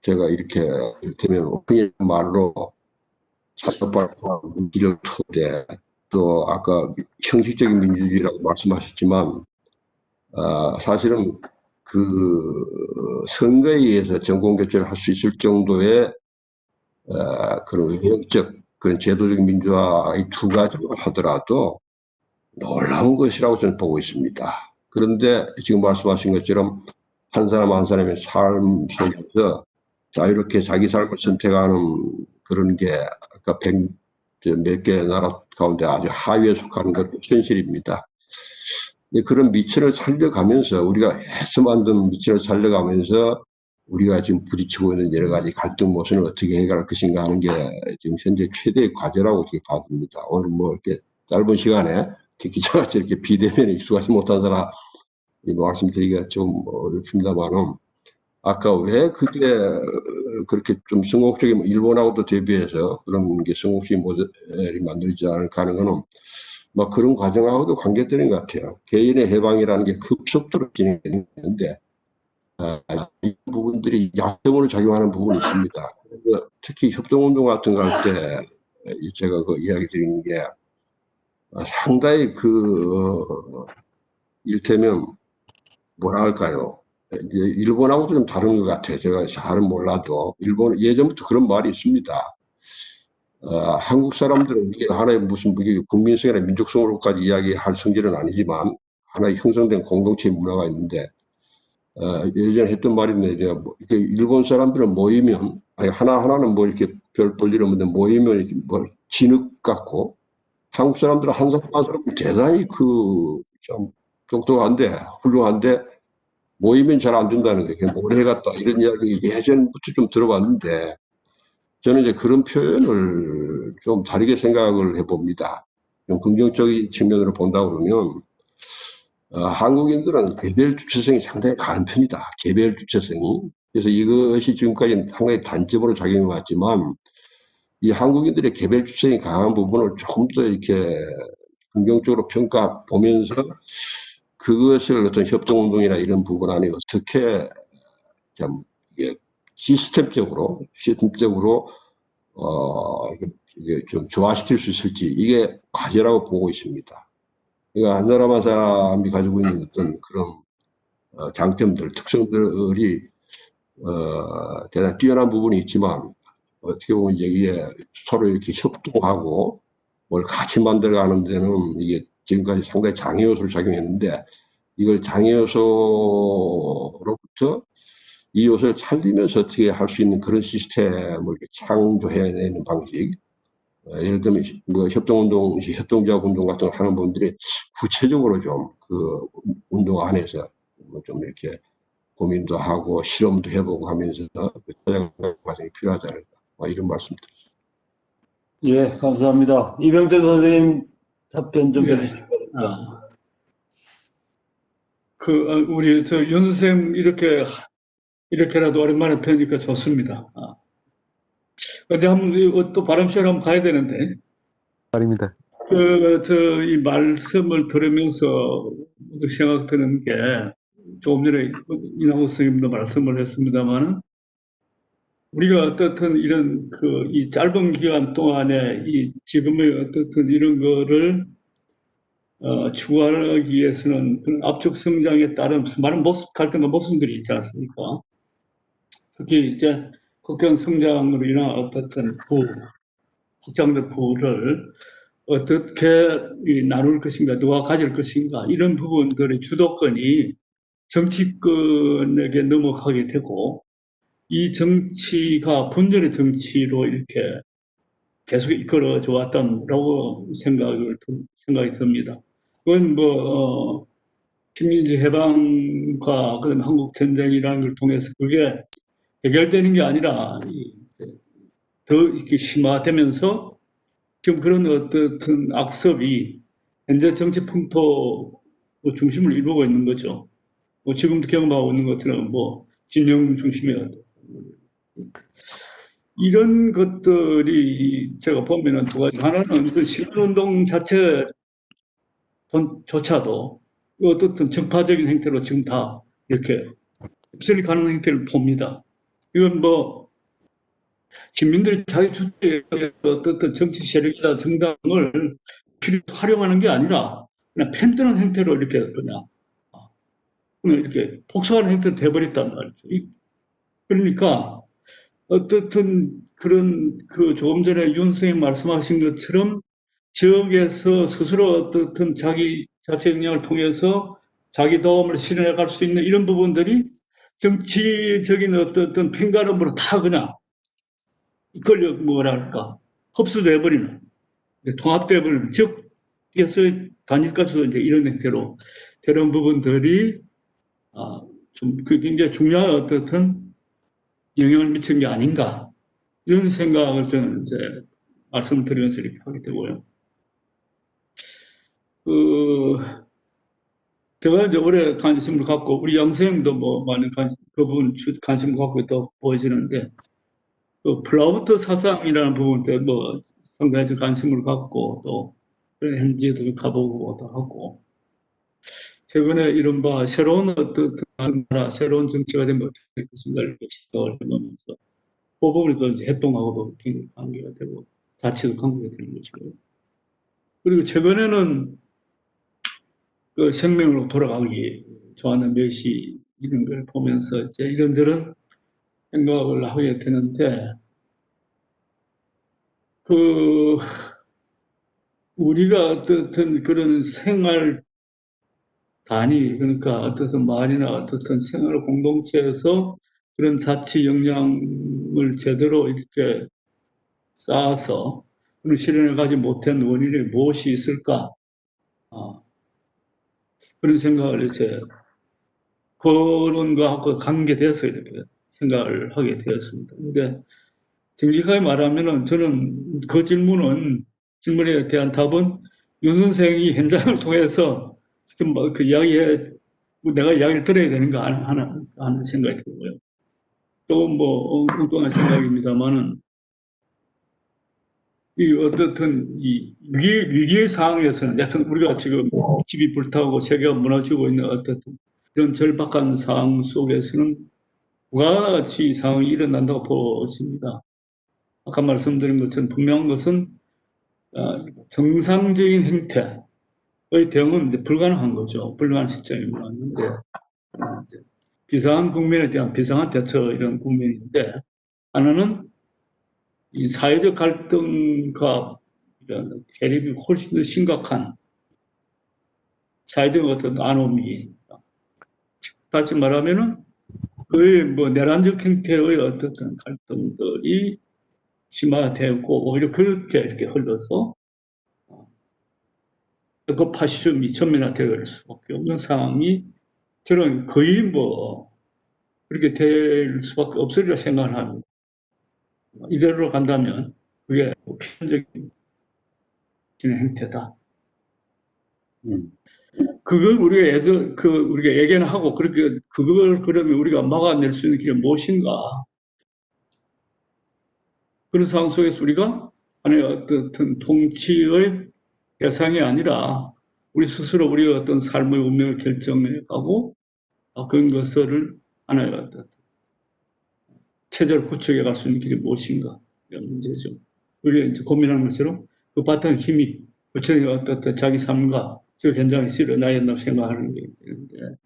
제가 이렇게 이를테면 그냥 말로 산업발전, 물질 토대, 또 아까 형식적인 민주주의라고 말씀하셨지만 사실은 그 선거에 의해서 정권 교체를 할 수 있을 정도의 그런 외형적 그런 제도적 민주화 이 두 가지로 하더라도 놀라운 것이라고 저는 보고 있습니다. 그런데 지금 말씀하신 것처럼 한 사람 한 사람의 삶 속에서 자유롭게 자기 삶을 선택하는 그런 게 아까 몇 개 나라 가운데 아주 하위에 속하는 것도 현실입니다. 그런 미천을 살려가면서 우리가 애써 만든 미천을 살려가면서 우리가 지금 부딪히고 있는 여러 가지 갈등 모순을 어떻게 해결할 것인가 하는 게 지금 현재 최대의 과제라고 이렇게 봐집니다. 오늘 뭐 이렇게 짧은 시간에 기자같이 이렇게 비대면에 익숙하지 못한 사람 말씀드리기가 좀 어렵습니다만은 아까 왜 그게 그렇게 좀 성공적인 일본하고도 대비해서 그런 게 성공적인 모델이 만들어지지 않을까 하는 거는 뭐 그런 과정하고도 관계되는 것 같아요. 개인의 해방이라는 게 급속도로 진행되는데 이 부분들이 약점으로 작용하는 부분이 있습니다. 특히 협동운동 같은 거 할 때 제가 그 이야기 드리는 게 상당히 이를테면 뭐라 할까요? 일본하고도 좀 다른 것 같아요. 제가 잘은 몰라도 일본 예전부터 그런 말이 있습니다. 한국 사람들은 이게 하나의 무슨 국민성이나 민족성으로까지 이야기할 성질은 아니지만 하나의 형성된 공동체의 문화가 있는데 예전에 했던 말인데 일본 사람들은 모이면 하나하나는 뭐 이렇게 별 볼 일 없는데 모이면 이렇게 뭐 진흙 같고 한국 사람들은 한 사람 한 사람 대단히 좀 똑똑한데 훌륭한데 모이면 잘 안 된다는 게 모래 같다 이런 이야기 예전부터 좀 들어봤는데 저는 이제 그런 표현을 좀 다르게 생각을 해봅니다. 좀 긍정적인 측면으로 본다 그러면 한국인들은 개별 주체성이 상당히 강한 편이다. 개별 주체성이. 그래서 이것이 지금까지 상당히 단점으로 작용해 왔지만 이 한국인들의 개별 주체성이 강한 부분을 조금 더 이렇게 긍정적으로 평가 보면서 그것을 어떤 협동운동이나 이런 부분 안에 어떻게 좀 이게 시스템적으로 이게 좀 조화시킬 수 있을지 이게 과제라고 보고 있습니다. 그러니까 한 사람 한 사람이 가지고 있는 어떤 그런 장점들, 특성들이 대단히 뛰어난 부분이 있지만 어떻게 보면 이게 서로 이렇게 협동하고 뭘 같이 만들어가는 데는 이게 지금까지 상당히 장애 요소를 작용했는데 이걸 장애 요소로부터 이 요소를 살리면서 어떻게 할 수 있는 그런 시스템을 창조해내는 방식. 예를 들면 뭐 협동운동, 협동조합운동 같은 걸 하는 분들이 구체적으로 좀 그 운동 안에서 좀 이렇게 고민도 하고 실험도 해보고 하면서 찾아가는 과정이 필요하지 않을까 이런 말씀드립니다. 예, 감사합니다. 이병재 선생님 답변 좀 해주시기 바랍니다. 우리 윤 선생님 이렇게라도 오랜만에 뵈니까 좋습니다. 근데 한번 또 발음쇼를 한번 가야 되는데. 말입니다. 이 말씀을 들으면서 생각드는 게 조금 전에 이낙호 선생님도 말씀을 했습니다만 우리가 어떻든 이런 이 짧은 기간 동안에 지금의 어떻든 이런 거를 추구하기 위해서는 그런 압축 성장에 따른 많은 갈등과 모순들이 있지 않습니까? 특히 이제 국경 성장으로 인한 어떻든 확장된 부를 어떻게 나눌 것인가, 누가 가질 것인가, 이런 부분들의 주도권이 정치권에게 넘어가게 되고, 이 정치가 분열의 정치로 이렇게 계속 이끌어져 왔다고 생각이 듭니다. 그건 식민지 해방과 그런 한국 전쟁이라는 걸 통해서 그게 해결되는 게 아니라 더 이렇게 심화되면서 지금 그런 어떤 악습이 현재 정치 풍토 중심을 이루고 있는 거죠. 지금도 경험하고 있는 것처럼 진영 중심의 이런 것들이 제가 보면은 두 가지. 하나는 그 시민운동 자체조차도 어떻든 정파적인 행태로 지금 다 이렇게 휩쓸려 가는 행태를 봅니다. 이건 뭐 시민들이 자기 주체의 어떤 정치 세력이나 정당을 활용하는 게 아니라 그냥 편드는 형태로 이렇게 그냥 이렇게 폭소하는 형태로 돼버렸단 말이죠. 그러니까 어떻든 그런 그 조금 전에 윤 선생님 말씀하신 것처럼 지역에서 스스로 어떻든 자기 자체 역량을 통해서 자기 도움을 실현해 갈 수 있는 이런 부분들이 정치적인 어떤 편가름으로 다 그냥 이끌려 뭐랄까 흡수돼 버리는 통합돼 버리는 지역에서 단일가서 이제 이런 형태로 되는 부분들이 좀 굉장히 중요한 어떤 영향을 미친 게 아닌가 이런 생각을 저는 이제 말씀을 드리면서 이렇게 하게 되고요. 제가 이제 오래 관심을 갖고 우리 영생도 뭐 많은 그 부분 관심을 갖고 있다고 보여지는데 그 플라우트 사상이라는 부분 때 뭐 상당히 관심을 갖고 또 현지에도 가보고 또 하고 최근에 이른바 새로운 어떤 나라 새로운 정치가 되면 어떻게 될 것인가를 생각을 해보면서 그 부분이 또 이제 해동하고도 굉장히 관계가 되고 자치도 관계가 되는 것이고요. 그리고 최근에는 그 생명으로 돌아가기 좋아하는 몇이 이런 걸 보면서 이제 이런저런 생각을 하게 되는데 그 우리가 어떤 그런 생활 단위 그러니까 어떤 말이나 어떤 생활 공동체에서 그런 자치 역량을 제대로 이렇게 쌓아서 그런 실현을 가지 못한 원인이 무엇이 있을까? 그런 생각을 이제 그런과 관계돼서 이렇게 생각을 하게 되었습니다. 근데 정직하게 말하면은 저는 그 질문에 대한 답은 윤 선생이 현장을 통해서 지금 그 내가 이야기를 들어야 되는 거 하는 생각이 들고요. 조금 뭐 엉뚱한 생각입니다만은 이 어떻든 이 위기의 상황에서는 약간 우리가 지금 집이 불타고 세계가 무너지고 있는 어떤 이런 절박한 상황 속에서는 부가 같이 상황이 일어난다고 보십니다. 아까 말씀드린 것처럼 분명한 것은 정상적인 형태의 대응은 이제 불가능한 거죠. 불가능한 시점이 왔는데 비상한 국면에 대한 비상한 대처 이런 국면인데 하나는 이 사회적 갈등과 이런 대립이 훨씬 더 심각한 사회적 어떤 안오미 다시 말하면은 거의 뭐 내란적 형태의 어떤 갈등들이 심화되고 오히려 그렇게 이렇게 흘러서 그 파시즘이 전면화될 수밖에 없는 상황이 저는 거의 뭐 그렇게 될 수밖에 없으리라 생각을 합니다. 이대로 간다면 그게 필연적인 진행 형태다. 그걸 우리가 예견을 하고 그렇게 그걸 그러면 우리가 막아낼 수 있는 길이 무엇인가? 그런 상황 속에서 우리가 하나의 어떤 통치의 대상이 아니라 우리 스스로 우리의 어떤 삶의 운명을 결정해 가고 그런 것을 하나의 어떤 체제를 구축해 갈 수 있는 길이 무엇인가 이런 문제죠. 우리가 이제 고민하는 것처럼 그 바탕 힘이 구체적인 어떤 자기 삶과 그 현장에 실어나야 된다고 생각하는 게 되는데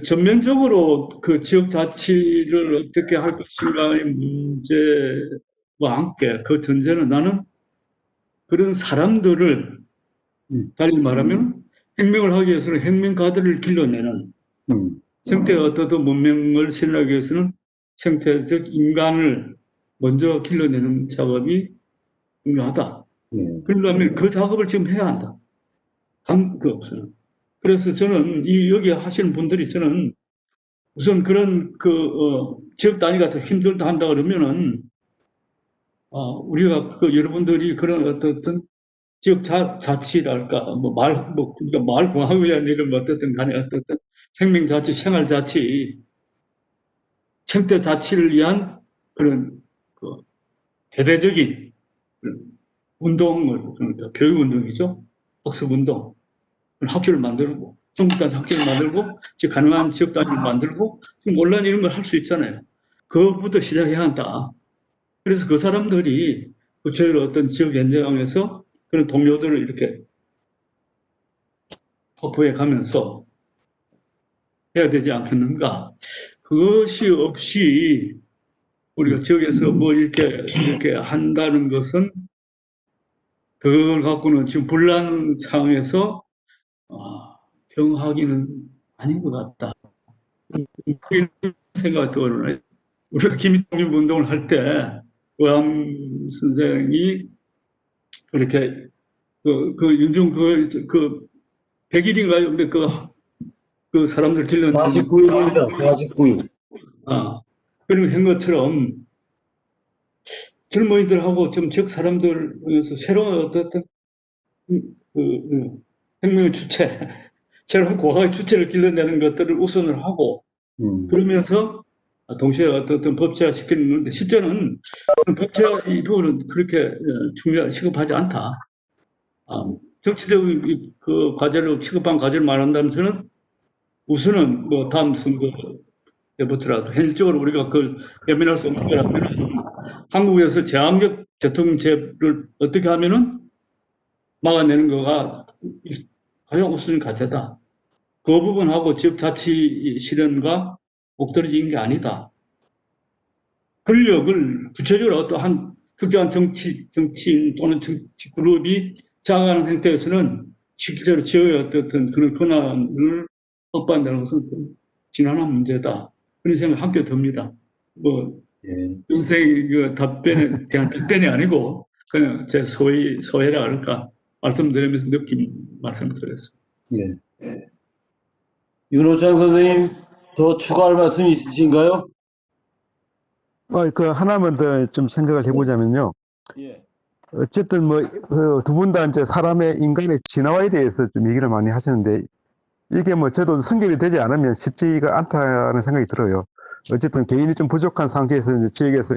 전면적으로 그 지역 자치를 어떻게 할 것인가의 문제와 함께 그 전제는 나는 그런 사람들을 달리 말하면 혁명을 하기 위해서는 혁명가들을 길러내는 생태의 어떤 문명을 실현하기 위해서는 생태적 인간을 먼저 길러내는 작업이 중요하다. 그러려면 그 작업을 지금 해야 한다. 그 없어요. 그래서 저는 여기 하시는 분들이 저는 우선 그런 지역 단위가 더 힘들다 한다 그러면은 우리가 여러분들이 그런 어떤 지역 자치랄까 우리가 마을 공학이나 이런 어쨌든 간에 어떤 생명 자치, 생활 자치, 생태 자치를 위한 그런 대대적인 운동을 그러니까 교육 운동이죠. 학습 운동, 학교를 만들고 전국단 학교를 만들고 즉 가능한 지역 단위를 만들고 지금 온라인 이런 걸 할 수 있잖아요. 그것부터 시작해야 한다. 그래서 그 사람들이 구체적으로 어떤 지역 현장에서 그런 동료들을 이렇게 확보해 가면서 해야 되지 않겠는가. 그것이 없이 우리가 지역에서 뭐 이렇게 한다는 것은 그걸 갖고는 지금 분란 상황에서 병하기는 아닌 것 같다. 이런 생각이 들어요. 우리가 김일독립 운동을 할 때 의암 선생이 그렇게 윤중 100일인가요? 근데 그 사람들 길러내는 49일입니다. 49일. 그런 한 것처럼 젊은이들하고 좀 지역 사람들에서 새로운 어떤 혁명의 주체, 새로운 고학의 주체를 길러내는 것들을 우선을 하고 그러면서 동시에 어떤 법제화 시키는데 실제는 법제화 이 부분은 그렇게 취급하지 않다. 정치적인 그 과제를 취급한 과제를 말한다면 저는 우선은 뭐 다음 선거 때부터라도 현실적으로 우리가 그걸 외면할 수 없는 거라면 한국에서 제왕적 대통령제를 어떻게 하면은 막아내는 거가 가장 우선인 과제다. 그 부분하고 지역자치 실현과 목떨어지는 게 아니다. 권력을 구체적으로 어떠한 특정한 정치인 또는 정치 그룹이 장악하는 행태에서는 실제로 지역의 어떤 그런 권한을 확보한다는 것은 지난한 문제다. 그런 생각 함께 듭니다. 뭐, 인생 그 답변에 대한 답변이 아니고 그냥 제 소회라 할까 말씀드리면서 느낀 말씀드렸습니다. 예. 윤호창 선생님, 더 추가할 말씀 있으신가요? 그 하나만 더 좀 생각을 해보자면요. 예. 어쨌든 뭐 두 분 다 이제 사람의 인간의 진화에 대해서 좀 얘기를 많이 하셨는데 이게 뭐 저도 성결이 되지 않으면 쉽지가 않다는 생각이 들어요. 어쨌든 개인이 좀 부족한 상태에서 이제 지역에서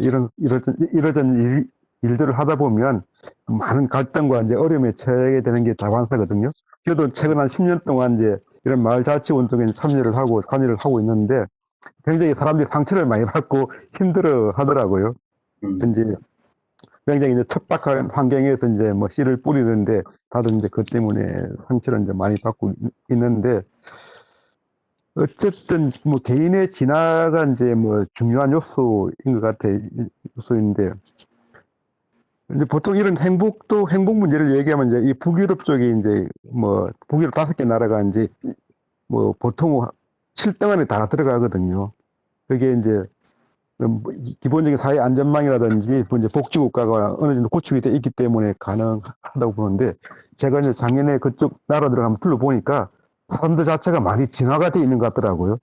이러저런 일들을 하다 보면 많은 갈등과 이제 어려움에 처하게 되는 게 다반사거든요. 저도 최근 한 10년 동안 이제 이런 마을 자치 운동에 참여를 하고 관여를 하고 있는데 굉장히 사람들이 상처를 많이 받고 힘들어 하더라고요. 이제 굉장히 이제 척박한 환경에서 이제 뭐 씨를 뿌리는데 다들 이제 그것 때문에 상처를 이제 많이 받고 있는데 어쨌든 뭐 개인의 진화가 이제 뭐 중요한 요소인 것 같아요. 요소인데 이제 보통 이런 행복 문제를 얘기하면 이제 이 북유럽 쪽에 이제 뭐 북유럽 5개 나라가 이제 뭐 보통 7등 안에 다 들어가거든요. 그게 이제 기본적인 사회 안전망이라든지 이제 복지국가가 어느 정도 구축이 돼 있기 때문에 가능하다고 보는데 제가 이제 작년에 그쪽 나라들을 한번 둘러보니까 사람들 자체가 많이 진화가 돼 있는 것 같더라고요.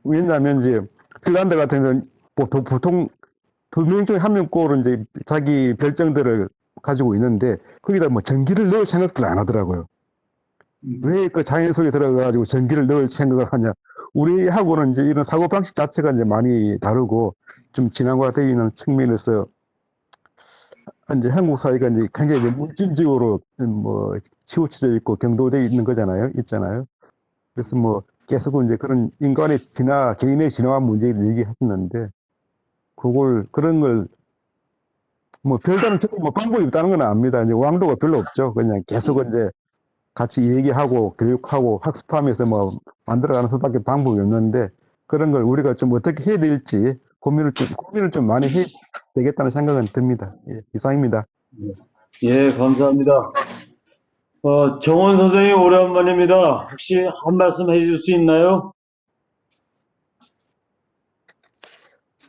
왜냐하면 이제 핀란드 같은 경우는 보통 2명 중에 1명 꼴은 이제 자기 별정들을 가지고 있는데 거기다 뭐 전기를 넣을 생각들 안 하더라고요. 왜 그 자연 속에 들어가가지고 전기를 넣을 생각을 하냐. 우리하고는 이제 이런 사고방식 자체가 이제 많이 다르고 좀 진화되어 있는 측면에서 이제 한국 사회가 이제 굉장히 물질적으로 뭐 치우쳐져 있고 경도되어 있는 거잖아요. 있잖아요. 그래서 뭐 계속 이제 그런 인간의 진화, 개인의 진화 문제를 얘기하셨는데 그런 걸 뭐 별다른 뭐 방법이 있다는 건 압니다. 이제 왕도가 별로 없죠. 그냥 계속 이제 같이 얘기하고 교육하고 학습하면서 뭐 만들어가는 수밖에 방법이 없는데 그런 걸 우리가 좀 어떻게 해야 될지 고민을 좀 많이 해야 되겠다는 생각은 듭니다. 예, 이상입니다. 예, 감사합니다. 정원 선생님 오랜만입니다. 혹시 한 말씀 해줄 수 있나요?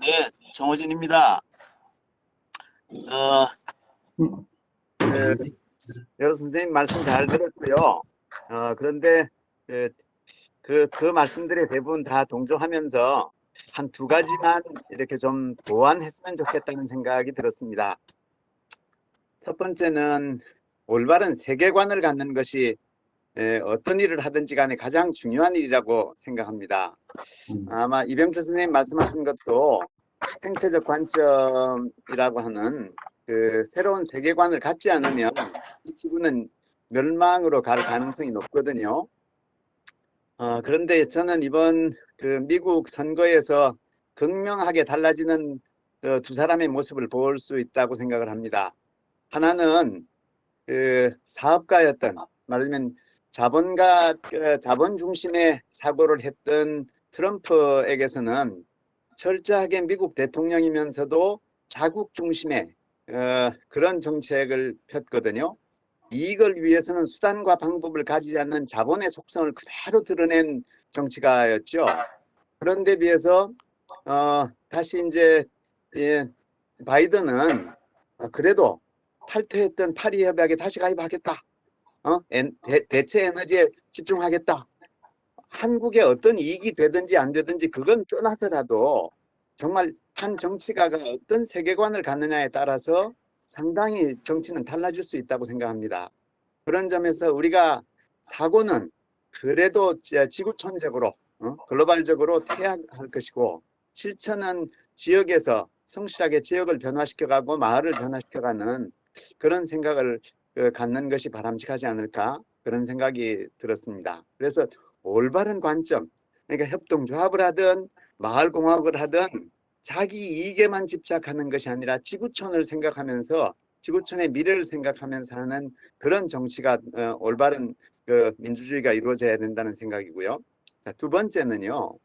네, 정호진입니다. 여러 선생님 말씀 잘 들었고요. 그런데 그 말씀들이 대부분 다 동조하면서 한 2가지만 이렇게 좀 보완했으면 좋겠다는 생각이 들었습니다. 첫 번째는 올바른 세계관을 갖는 것이 어떤 일을 하든지 간에 가장 중요한 일이라고 생각합니다. 아마 이병철 선생님 말씀하신 것도 생태적 관점이라고 하는 그 새로운 세계관을 갖지 않으면 이 지구는 멸망으로 갈 가능성이 높거든요. 그런데 저는 이번 그 미국 선거에서 극명하게 달라지는 두 사람의 모습을 볼 수 있다고 생각을 합니다. 하나는 그 사업가였던, 말하자면 자본 중심의 사고를 했던 트럼프에게서는 철저하게 미국 대통령이면서도 자국 중심의 그런 정책을 폈거든요. 이익을 위해서는 수단과 방법을 가지지 않는 자본의 속성을 그대로 드러낸 정치가였죠. 그런데 비해서 다시 이제 바이든은 그래도 탈퇴했던 파리 협약에 다시 가입하겠다. 대체 에너지에 집중하겠다. 한국에 어떤 이익이 되든지 안 되든지 그건 떠나서라도 정말 한 정치가가 어떤 세계관을 갖느냐에 따라서 상당히 정치는 달라질 수 있다고 생각합니다. 그런 점에서 우리가 사고는 그래도 지구촌적으로 글로벌적으로 태야할 것이고, 실천은 지역에서 성실하게 지역을 변화시켜가고 마을을 변화시켜가는 그런 생각을 갖는 것이 바람직하지 않을까, 그런 생각이 들었습니다. 그래서 올바른 관점, 그러니까 협동조합을 하든 마을공학을 하든 자기 이익에만 집착하는 것이 아니라 지구촌을 생각하면서 지구촌의 미래를 생각하면서 하는 그런 정치가 올바른 민주주의가 이루어져야 된다는 생각이고요. 자, 두 번째는요.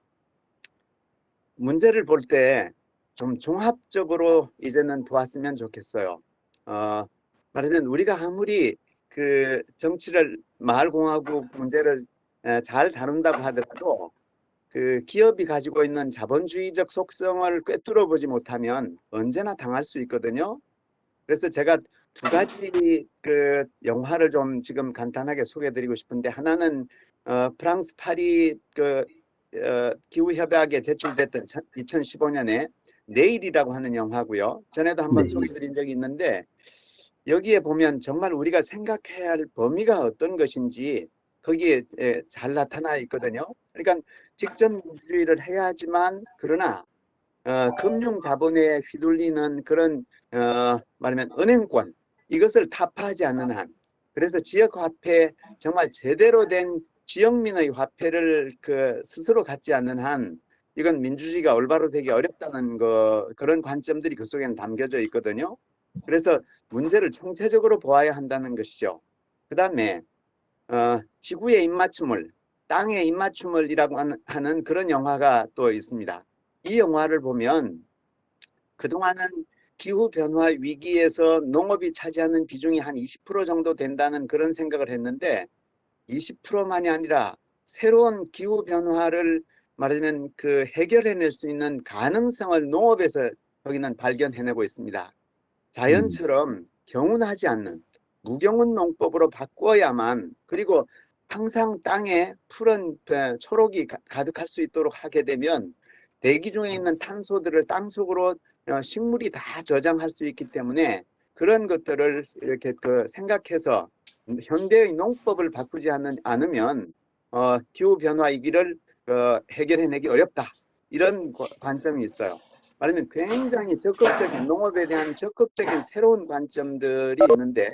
문제를 볼 때 좀 종합적으로 이제는 보았으면 좋겠어요. 말하자면 우리가 아무리 그 정치를 마을공화국 문제를 잘 다룬다고 하더라도 그 기업이 가지고 있는 자본주의적 속성을 꿰뚫어 보지 못하면 언제나 당할 수 있거든요. 그래서 제가 두 가지 그 영화를 좀 지금 간단하게 소개해드리고 싶은데, 하나는 프랑스 파리 그 기후 협약에 제출됐던 2015년에 내일이라고 하는 영화고요. 전에도 한번 소개해드린 적이 있는데, 여기에 보면 정말 우리가 생각해야 할 범위가 어떤 것인지 거기에 잘 나타나 있거든요. 그러니까 직접 민주주의를 해야 하지만, 그러나 금융 자본에 휘둘리는 그런 말하면 은행권, 이것을 타파하지 않는 한, 그래서 지역 화폐, 정말 제대로 된 지역민의 화폐를 스스로 갖지 않는 한 이건 민주주의가 올바로 되기 어렵다는 그런 관점들이 그 속에는 담겨져 있거든요. 그래서 문제를 총체적으로 보아야 한다는 것이죠. 그 다음에 지구의 입맞춤을, 땅의 입맞춤을이라고 하는 그런 영화가 또 있습니다. 이 영화를 보면 그동안은 기후변화 위기에서 농업이 차지하는 비중이 한 20% 정도 된다는 그런 생각을 했는데, 20%만이 아니라 새로운 기후변화를 말하자면 해결해낼 수 있는 가능성을 농업에서 거기는 발견해내고 있습니다. 자연처럼 경운하지 않는 무경운 농법으로 바꿔야만, 그리고 항상 땅에 푸른 초록이 가득할 수 있도록 하게 되면 대기 중에 있는 탄소들을 땅속으로 식물이 다 저장할 수 있기 때문에, 그런 것들을 이렇게 생각해서 현대의 농법을 바꾸지 않으면 기후변화 위기를 해결해내기 어렵다, 이런 관점이 있어요. 말하면 굉장히 적극적인 농업에 대한 적극적인 새로운 관점들이 있는데,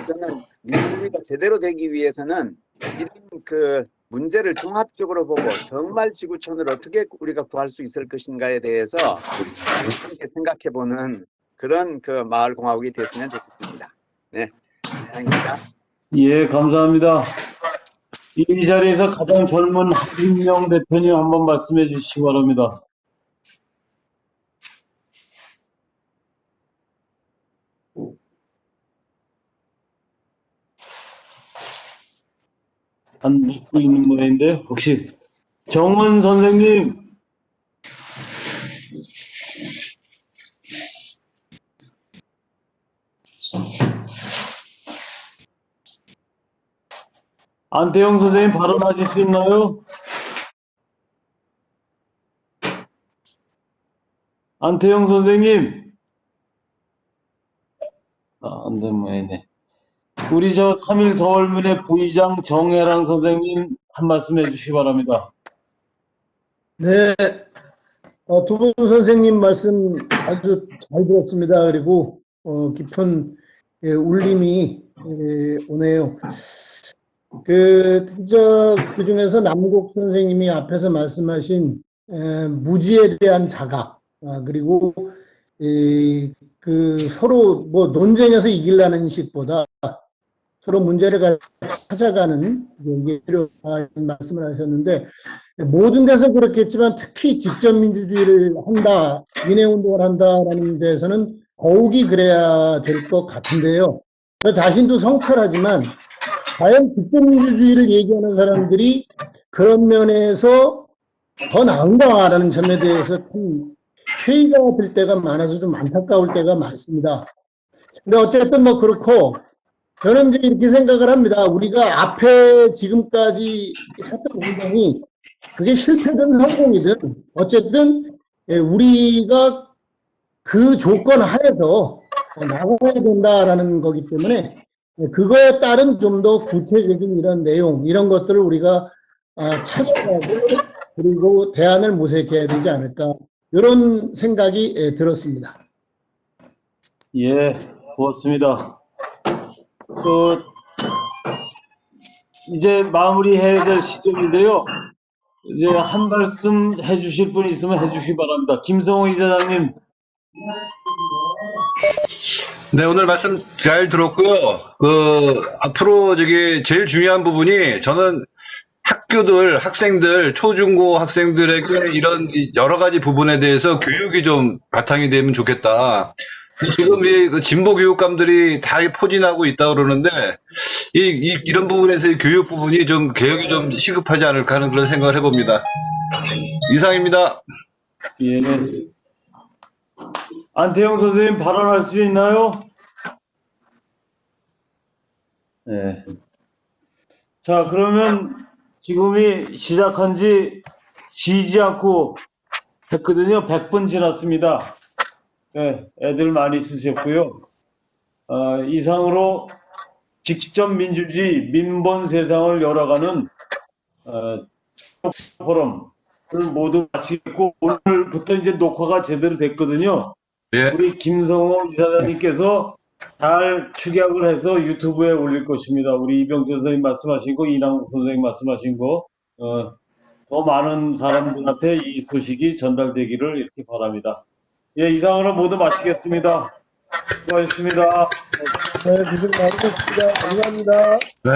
저는 민주주의가 제대로 되기 위해서는 이런 문제를 종합적으로 보고 정말 지구촌을 어떻게 우리가 구할 수 있을 것인가에 대해서 함께 생각해보는 그런 마을공화국이 됐으면 좋겠습니다. 네, 이상입니다. 예, 감사합니다. 이 자리에서 가장 젊은 한진명 대표님 한번 말씀해 주시기 바랍니다. 안 듣고 있는 모양인데, 혹시 정은 선생님. 안태영 선생님 발언하실 수 있나요? 안태영 선생님. 안 되는 모양이네. 우리 3일 서울문예 부의장 정혜랑 선생님 한 말씀 해주시기 바랍니다. 네, 두 분 선생님 말씀 아주 잘 들었습니다. 그리고 깊은 울림이 오네요. 그 중에서 남국 선생님이 앞에서 말씀하신 무지에 대한 자각, 그리고 그 서로 뭐 논쟁에서 이기려는 식보다 서로 문제를 찾아가는 게 필요한 말씀을 하셨는데, 모든 데서 그렇겠지만 특히 직접민주주의를 한다, 민해운동을 한다라는 데서는 더욱이 그래야 될 것 같은데요. 저 자신도 성찰하지만 과연 직접민주주의를 얘기하는 사람들이 그런 면에서 더 나은가라는 점에 대해서 참 회의가 될 때가 많아서 좀 안타까울 때가 많습니다. 근데 어쨌든 뭐 그렇고, 저는 이제 이렇게 생각을 합니다. 우리가 앞에 지금까지 했던 운동이 그게 실패든 성공이든 어쨌든 우리가 그 조건 하에서 나가야 된다라는 거기 때문에 그거에 따른 좀 더 구체적인 이런 내용, 이런 것들을 우리가 찾아가고 그리고 대안을 모색해야 되지 않을까, 이런 생각이 들었습니다. 예, 고맙습니다. 이제 마무리해야 될 시점인데요. 이제 한 말씀 해주실 분 있으면 해주시기 바랍니다. 김성호 이사장님. 네, 오늘 말씀 잘 들었고요. 앞으로 제일 중요한 부분이, 저는 학교들, 학생들, 초중고 학생들에게 이런 여러 가지 부분에 대해서 교육이 좀 바탕이 되면 좋겠다. 지금 이 진보 교육감들이 다 포진하고 있다 그러는데, 이런 부분에서의 교육 부분이 좀 개혁이 좀 시급하지 않을까 하는 그런 생각을 해봅니다. 이상입니다. 예. 안태영 선생님 발언할 수 있나요? 네. 자, 그러면 지금이 시작한 지 쉬지 않고 했거든요. 100분 지났습니다. 네, 애들 많이 쓰셨고요. 이상으로 직접 민주주의, 민본 세상을 열어가는 포럼을 모두 마치고, 오늘부터 이제 녹화가 제대로 됐거든요. 예. 우리 김성호 이사장님께서 잘 축약을 해서 유튜브에 올릴 것입니다. 우리 이병철 선생님 말씀하신 거, 이남국 선생님 말씀하신 거, 더 많은 사람들한테 이 소식이 전달되기를 이렇게 바랍니다. 예, 이상으로 모두 마치겠습니다. 수고하셨습니다. 네, 지금 마치겠습니다. 감사합니다. 네.